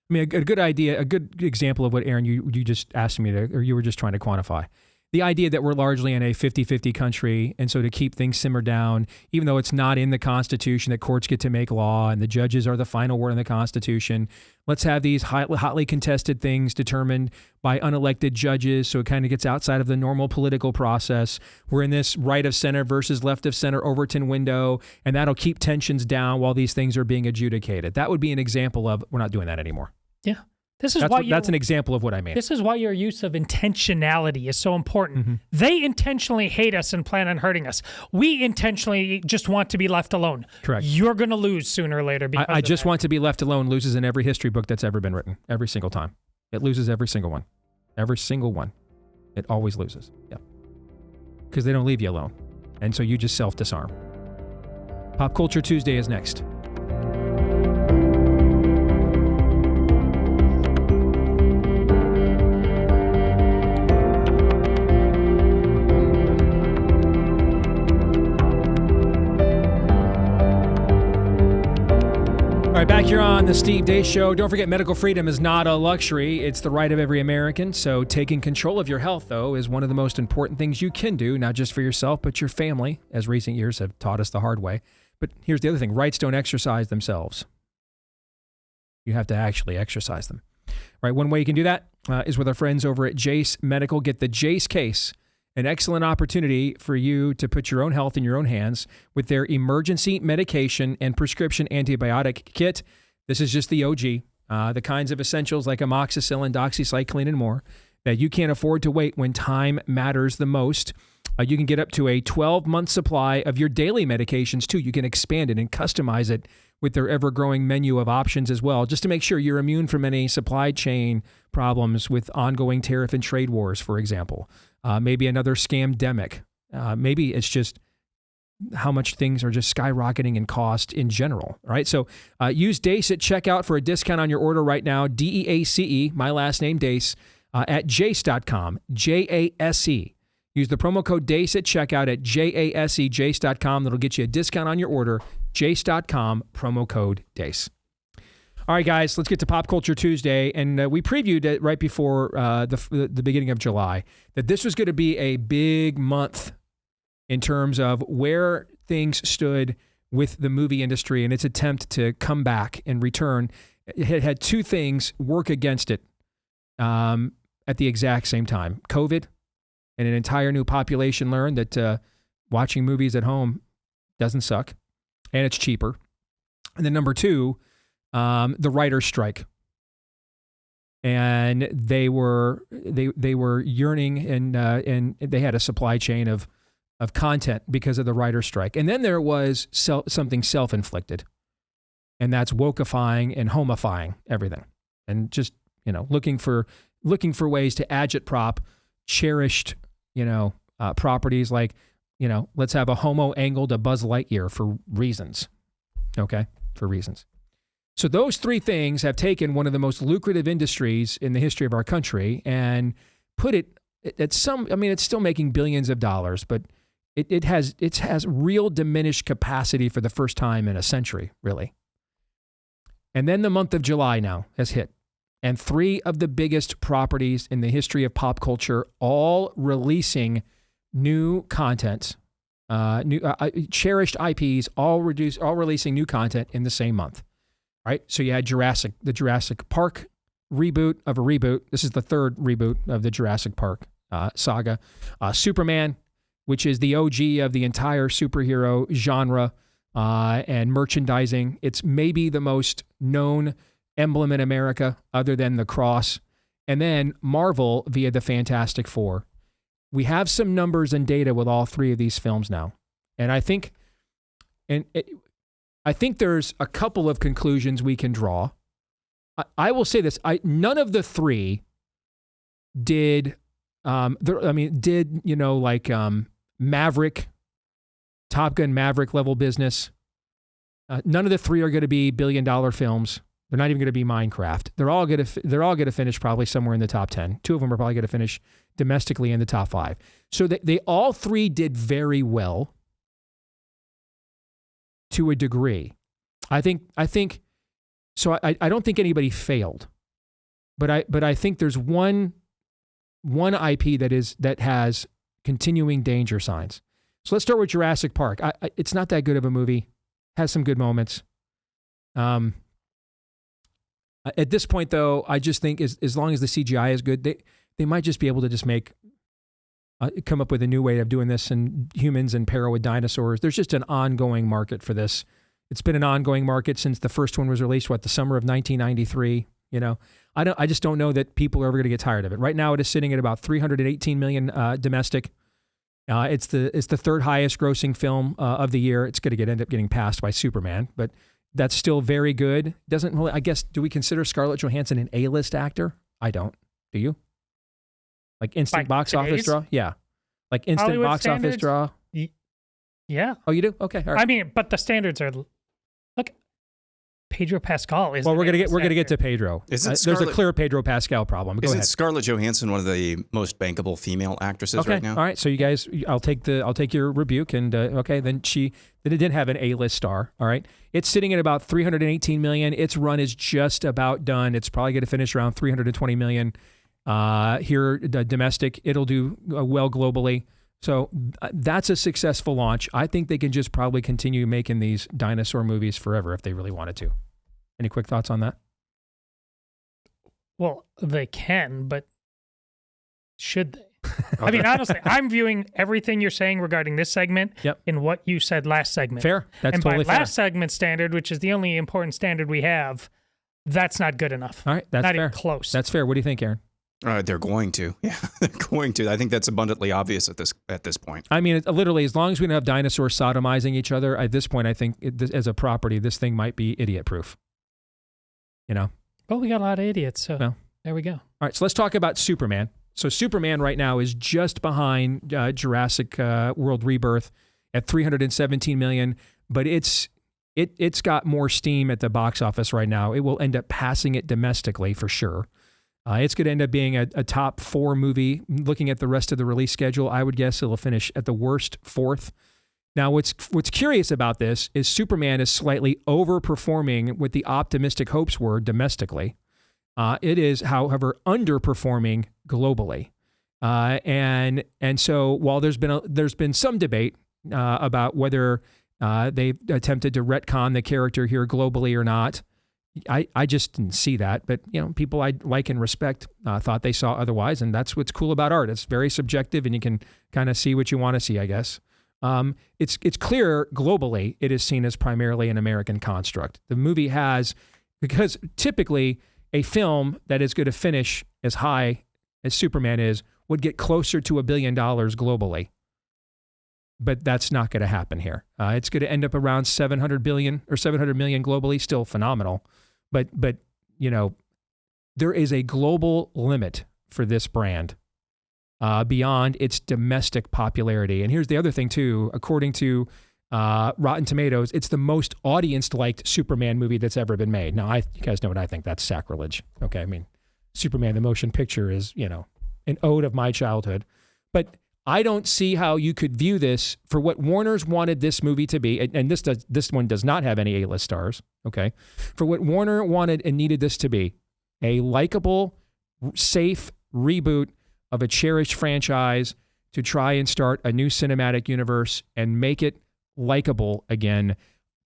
mean, a good idea, a good example of what, Aaron, you just asked me to, or you were just trying to quantify. The idea that we're largely in a 50-50 country, and so to keep things simmered down, even though it's not in the Constitution that courts get to make law and the judges are the final word in the Constitution, let's have these hotly contested things determined by unelected judges, so it kind of gets outside of the normal political process. We're in this right of center versus left of center Overton window, and that'll keep tensions down while these things are being adjudicated. That would be an example of, we're not doing that anymore. Yeah. That's an example of what I mean. This is why your use of intentionality is so important. They intentionally hate us and plan on hurting us. We intentionally just want to be left alone. Correct. You're going to lose sooner or later. I just want to be left alone loses in every history book that's ever been written. Every single time. It loses every single one. Every single one. It always loses. Yeah. Because they don't leave you alone. And so you just self-disarm. Pop Culture Tuesday is next. All right, back here on the Steve Deace Show. Don't forget, medical freedom is not a luxury. It's the right of every American. So taking control of your health, though, is one of the most important things you can do, not just for yourself, but your family, as recent years have taught us the hard way. But here's the other thing. Rights don't exercise themselves. You have to actually exercise them. All right, one way you can do that is with our friends over at Jace Medical. Get the Jace case. An excellent opportunity for you to put your own health in your own hands with their emergency medication and prescription antibiotic kit. This is just the OG, the kinds of essentials like amoxicillin, doxycycline, and more that you can't afford to wait when time matters the most. You can get up to a 12-month supply of your daily medications, too. You can expand it and customize it with their ever-growing menu of options as well, just to make sure you're immune from any supply chain problems with ongoing tariff and trade wars, for example. Maybe another scamdemic. Maybe it's just how much things are just skyrocketing in cost in general. All right, so use Deace at checkout for a discount on your order right now. DEACE, my last name, Deace, at jace.com, JASE. Use the promo code Deace at checkout at JASE, jace.com. That'll get you a discount on your order. Jace.com, promo code Deace. All right, guys, let's get to Pop Culture Tuesday. And we previewed it right before the beginning of July, that this was going to be a big month in terms of where things stood with the movie industry and its attempt to come back and return. It had two things work against it at the exact same time. COVID and an entire new population learned that watching movies at home doesn't suck. and it's cheaper. And then number two, the writer's strike. And they were yearning, and they had a supply chain of content because of the writer's strike. And then there was something self-inflicted, and that's wokeifying and homifying everything, and just looking for ways to agitprop cherished properties like let's have a homo angle to Buzz Lightyear for reasons, for reasons. So those three things have taken one of the most lucrative industries in the history of our country and put it at it's still making billions of dollars, but it has real diminished capacity for the first time in a century, really. And then the month of July now has hit, and three of the biggest properties in the history of pop culture all releasing new content, cherished IPs, all releasing new content in the same month. Right, so you had the Jurassic Park reboot of a reboot. This is the third reboot of the Jurassic Park saga. Superman, which is the OG of the entire superhero genre and merchandising. It's maybe the most known emblem in America other than the cross. And then Marvel via the Fantastic Four. We have some numbers and data with all three of these films now. And I think there's a couple of conclusions we can draw. I will say this: none of the three did, Maverick, Top Gun Maverick level business. None of the three are going to be billion-dollar films. They're not even going to be Minecraft. They're all going to finish probably somewhere in the top 10. Two of them are probably going to finish domestically in the top 5. So they all three did very well. To a degree, I think so. I don't think anybody failed, but I think there's one IP that has continuing danger signs. So let's start with Jurassic Park. It's not that good of a movie. Has some good moments. At this point, though, I just think as long as the CGI is good, they might just be able to just come up with a new way of doing this, and humans and pair with dinosaurs. There's just an ongoing market for this. It's been an ongoing market since the first one was released, the summer of 1993. I just don't know that people are ever going to get tired of it. Right now, it is sitting at about 318 million domestic. It's the third highest grossing film of the year. It's going to end up getting passed by Superman, but that's still very good. Doesn't really, I guess, do we consider Scarlett Johansson an A-list actor? I don't. Do you? Like instant box office draw? Yeah. Like instant Hollywood box standards? Office draw? Yeah. Oh, you do? Okay. All right. But the standards are, look, Pedro Pascal is. Well, we're gonna get to Pedro. There's a clear Pedro Pascal problem. Go ahead. Scarlett Johansson one of the most bankable female actresses right now? All right. So you guys, I'll take your rebuke, and then it didn't have an A-list star. All right. It's sitting at about 318 million. Its run is just about done. It's probably going to finish around 320 million. Here, domestic, it'll do well globally. So that's a successful launch. I think they can just probably continue making these dinosaur movies forever if they really wanted to. Any quick thoughts on that? Well, they can, but should they? Honestly, I'm viewing everything you're saying regarding this segment in what you said last segment. Fair. That's and totally by last segment standard, which is the only important standard we have, that's not good enough. All right. That's not fair. Even close. That's fair. What do you think, Aaron? They're going to. Yeah, they're going to. I think that's abundantly obvious at this point. Literally, as long as we don't have dinosaurs sodomizing each other, at this point, I think as a property, this thing might be idiot-proof. Well, we got a lot of idiots, so there we go. All right, so let's talk about Superman. So Superman right now is just behind Jurassic World Rebirth at 317 million, but it's got more steam at the box office right now. It will end up passing it domestically for sure. It's going to end up being a top 4 movie. Looking at the rest of the release schedule, I would guess it'll finish at the worst 4th. Now, what's curious about this is Superman is slightly overperforming what the optimistic hopes were domestically. It is, however, underperforming globally. And so while there's been some debate about whether they've attempted to retcon the character here globally or not, I just didn't see that. But people I like and respect thought they saw otherwise, and that's what's cool about art. It's very subjective, and you can kind of see what you want to see, I guess. It's clear globally it is seen as primarily an American construct. The movie has, because typically a film that is going to finish as high as Superman is would get closer to $1 billion globally. But that's not going to happen here. It's going to end up around 700 billion or 700 million globally, still phenomenal. But there is a global limit for this brand beyond its domestic popularity. And here's the other thing too, according to Rotten Tomatoes, it's the most audience-liked Superman movie that's ever been made. Now, you guys know what I think. That's sacrilege. Okay, I mean, Superman, the motion picture is, an ode of my childhood. But I don't see how you could view this for what Warner's wanted this movie to be, and this one does not have any A-list stars, okay? For what Warner wanted and needed this to be, a likable, safe reboot of a cherished franchise to try and start a new cinematic universe and make it likable again.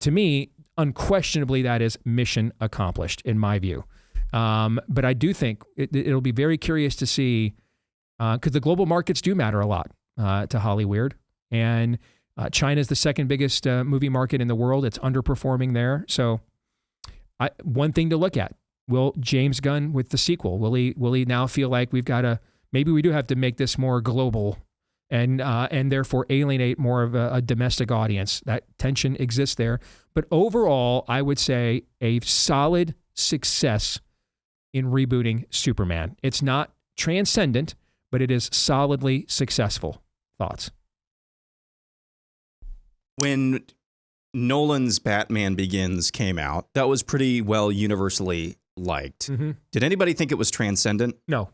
To me, unquestionably, that is mission accomplished, in my view. But I do think it'll be very curious to see, because the global markets do matter a lot to Hollywood. And China's the second biggest movie market in the world. It's underperforming there. So one thing to look at, will James Gunn with the sequel, will he now feel like maybe we do have to make this more global and therefore alienate more of a domestic audience? That tension exists there. But overall, I would say a solid success in rebooting Superman. It's not transcendent, but it is solidly successful. Thoughts? When Nolan's Batman Begins came out, that was pretty well universally liked. Mm-hmm. Did anybody think it was transcendent? No.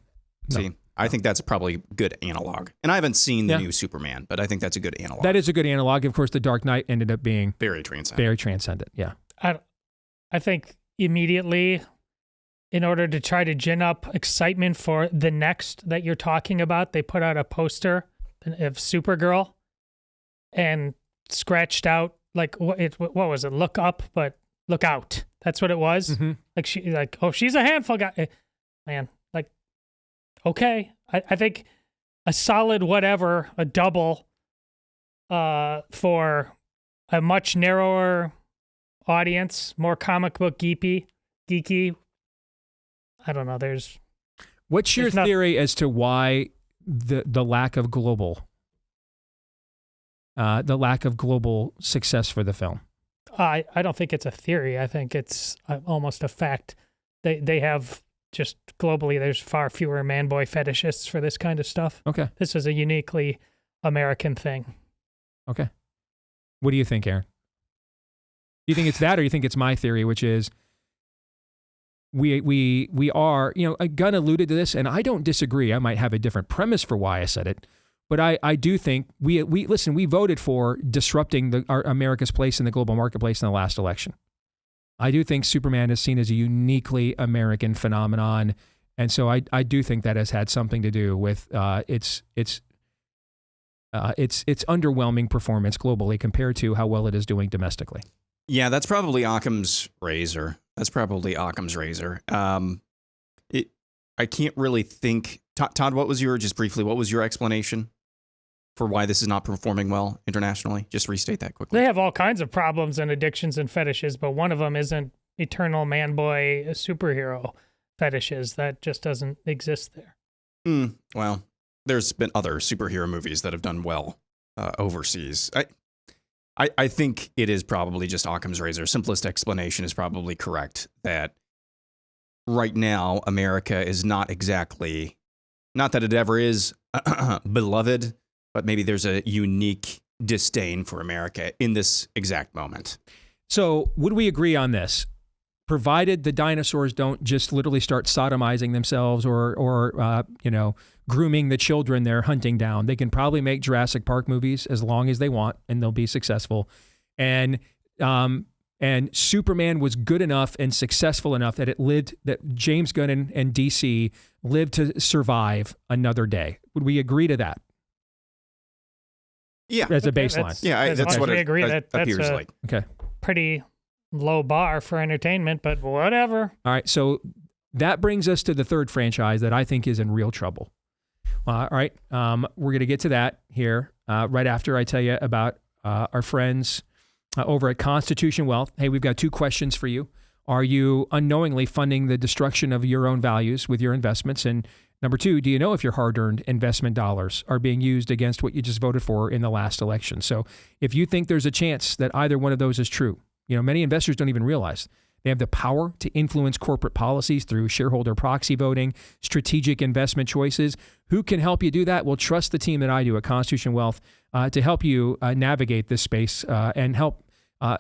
See, I think that's probably a good analog. And I haven't seen the new Superman, but I think that's a good analog. That is a good analog. Of course, The Dark Knight ended up being very transcendent. Very transcendent, yeah. I think immediately, in order to try to gin up excitement for the next that you're talking about, they put out a poster of Supergirl and scratched out, like, what was it? Look up, but look out. That's what it was. Mm-hmm. She's a handful guy. Man, okay. I think a solid whatever, a double for a much narrower audience, more comic book geeky. I don't know. What's your theory as to why the lack of global success for the film? I don't think it's a theory. I think it's almost a fact. They have just globally, there's far fewer man-boy fetishists for this kind of stuff. Okay. This is a uniquely American thing. Okay. What do you think, Aaron? Do you think it's that, or you think it's my theory, which is we are, Gunn alluded to this, and I don't disagree. I might have a different premise for why I said it, but I do think we voted for disrupting our America's place in the global marketplace in the last election. I do think Superman is seen as a uniquely American phenomenon, and so I do think that has had something to do with its underwhelming performance globally compared to how well it is doing domestically. Yeah, that's probably Occam's razor. I can't really think. Todd, what was your explanation for why this is not performing well internationally? Just restate that quickly. They have all kinds of problems and addictions and fetishes, but one of them isn't eternal man-boy superhero fetishes. That just doesn't exist there. Well, there's been other superhero movies that have done well overseas. I think it is probably just Occam's razor. Simplest explanation is probably correct, that right now America is not exactly, not that it ever is beloved, but maybe there's a unique disdain for America in this exact moment. So would we agree on this? Provided the dinosaurs don't just literally start sodomizing themselves or grooming the children they're hunting down, they can probably make Jurassic Park movies as long as they want, and they'll be successful. And Superman was good enough and successful enough that James Gunn and DC lived to survive another day. Would we agree to that? Yeah, as a baseline. That's what we agree. That's appears like. Okay, pretty low bar for entertainment, but whatever. All right, so that brings us to the third franchise that I think is in real trouble. All right, we're going to get to that here. right after I tell you about our friends over at Constitution Wealth. Hey, we've got 2 questions for you. Are you unknowingly funding the destruction of your own values with your investments? And number 2, do you know if your hard-earned investment dollars are being used against what you just voted for in the last election? So if you think there's a chance that either one of those is true, many investors don't even realize they have the power to influence corporate policies through shareholder proxy voting, strategic investment choices. Who can help you do that? Well, trust the team that I do at Constitution Wealth to help you navigate this space and help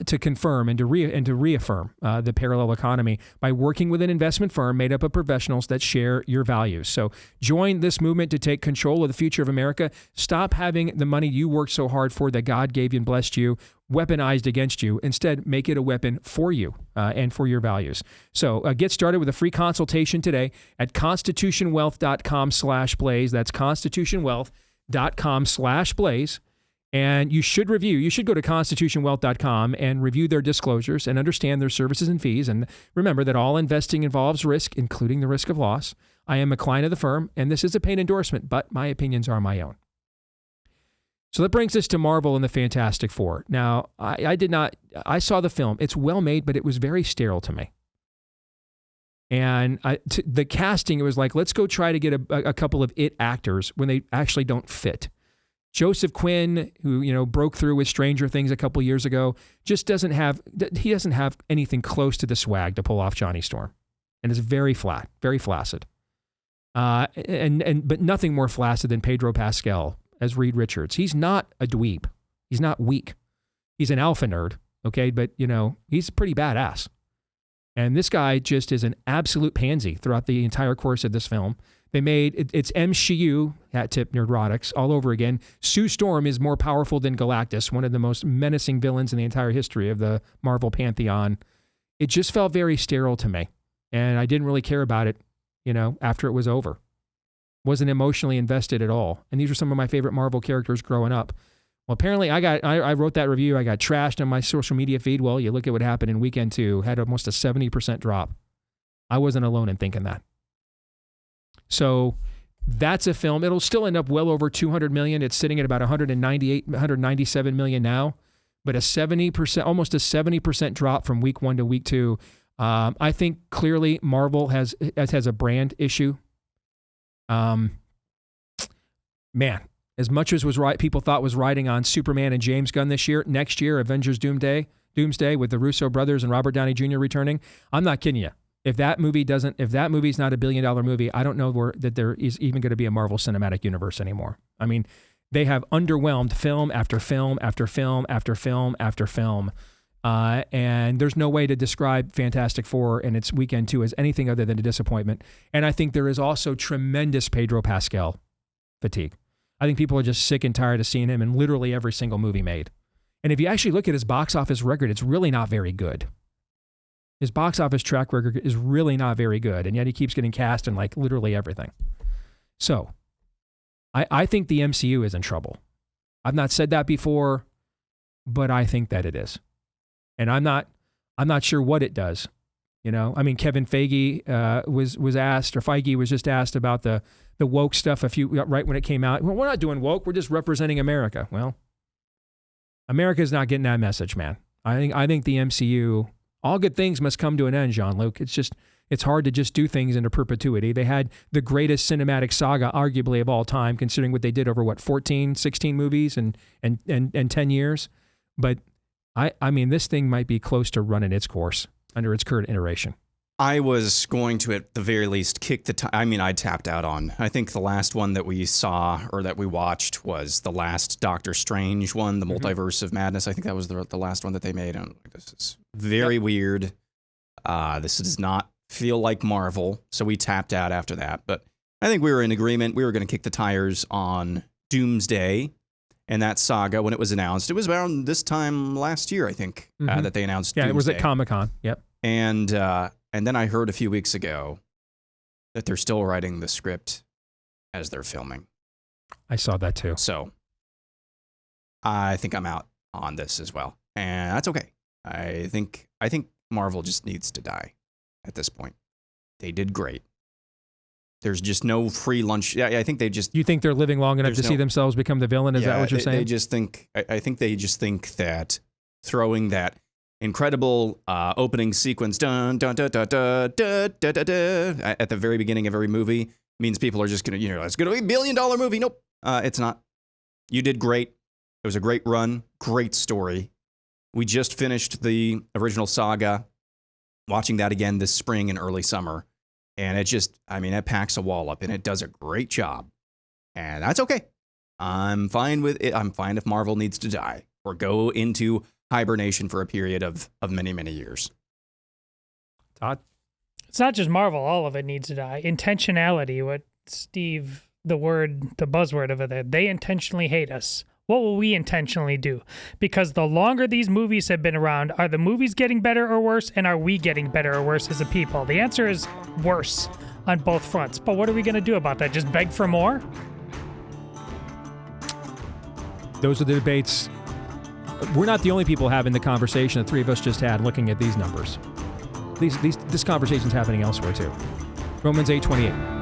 to confirm and to reaffirm the parallel economy by working with an investment firm made up of professionals that share your values. So join this movement to take control of the future of America. Stop having the money you worked so hard for that God gave you and blessed you weaponized against you. Instead, make it a weapon for you and for your values. So get started with a free consultation today at constitutionwealth.com/blaze. That's constitutionwealth.com/blaze. And you should go to constitutionwealth.com and review their disclosures and understand their services and fees. And remember that all investing involves risk, including the risk of loss. I am a client of the firm, and this is a paid endorsement, but my opinions are my own. So that brings us to Marvel and the Fantastic Four. Now, I saw the film. It's well made, but it was very sterile to me. And the casting, it was like, let's go try to get a couple of it actors when they actually don't fit. Joseph Quinn, who broke through with Stranger Things a couple years ago, just doesn't have anything close to the swag to pull off Johnny Storm, and is very flat, very flaccid, but nothing more flaccid than Pedro Pascal as Reed Richards. He's not a dweeb, he's not weak, he's an alpha nerd, okay, but he's pretty badass, and this guy just is an absolute pansy throughout the entire course of this film. They made it's MCU, hat tip neurotics, all over again. Sue Storm is more powerful than Galactus, one of the most menacing villains in the entire history of the Marvel Pantheon. It just felt very sterile to me, and I didn't really care about it, after it was over. Wasn't emotionally invested at all. And these are some of my favorite Marvel characters growing up. Well, apparently I wrote that review. I got trashed on my social media feed. Well, you look at what happened in weekend 2, had almost a 70% drop. I wasn't alone in thinking that. So that's a film. It'll still end up well over 200 million. It's sitting at about 197 million now, but almost a 70% drop from week 1 to week 2. I think clearly Marvel has a brand issue. Man, as much as people thought was riding on Superman and James Gunn this year, next year, Avengers Doomsday with the Russo brothers and Robert Downey Jr. returning, I'm not kidding you. If that movie's not a $1 billion movie, I don't know that there is even going to be a Marvel Cinematic Universe anymore. I mean, they have underwhelmed film after film after film after film after film. And there's no way to describe Fantastic Four and its weekend 2 as anything other than a disappointment. And I think there is also tremendous Pedro Pascal fatigue. I think people are just sick and tired of seeing him in literally every single movie made. And if you actually look at his box office record, it's really not very good. His box office track record is really not very good, and yet he keeps getting cast in like literally everything. So I think the MCU is in trouble. I've not said that before, but I think that it is. And I'm not sure what it does. I mean, Kevin Feige was asked, or Feige was just asked about the woke stuff right when it came out. Well, we're not doing woke, we're just representing America. Well, America's not getting that message, man. I think the MCU, all good things must come to an end, Jean-Luc. It's hard to just do things into perpetuity. They had the greatest cinematic saga, arguably, of all time, considering what they did over, 16 movies and 10 years. But, I mean, this thing might be close to running its course under its current iteration. I was going to, at the very least, I tapped out on. I think the last one that we saw or that we watched was the last Doctor Strange one, the Multiverse of Madness. I think that was the last one that they made. And this is very weird. This does not feel like Marvel, so we tapped out after that. But I think we were in agreement. We were going to kick the tires on Doomsday and that saga when it was announced. It was around this time last year, I think, that they announced Doomsday. Yeah, it was at Comic-Con. Yep. And then I heard a few weeks ago that they're still writing the script as they're filming. I saw that too. So I think I'm out on this as well. And that's okay. I think Marvel just needs to die at this point. They did great. There's just no free lunch. I think they just... You think they're living long enough to see themselves become the villain? Is that what you're saying? They just think... I think they just think that throwing that incredible opening sequence dun, dun, dun, dun, dun, dun, dun, dun, dun, at the very beginning of every movie means people are just going to, it's going to be $1 billion movie. Nope, it's not. You did great. It was a great run, great story. We just finished the original saga, watching that again this spring and early summer. And it just, it packs a wall up and it does a great job. And that's okay. I'm fine with it. I'm fine if Marvel needs to die or go into hibernation for a period of many, many years. Todd? It's not just Marvel. All of it needs to die. Intentionality, what Steve, the buzzword of it, they intentionally hate us. What will we intentionally do? Because the longer these movies have been around, are the movies getting better or worse? And are we getting better or worse as a people? The answer is worse on both fronts. But what are we going to do about that? Just beg for more? Those are the debates. We're not the only people having the conversation the three of us just had looking at these numbers. This conversation's happening elsewhere too. Romans 8:28.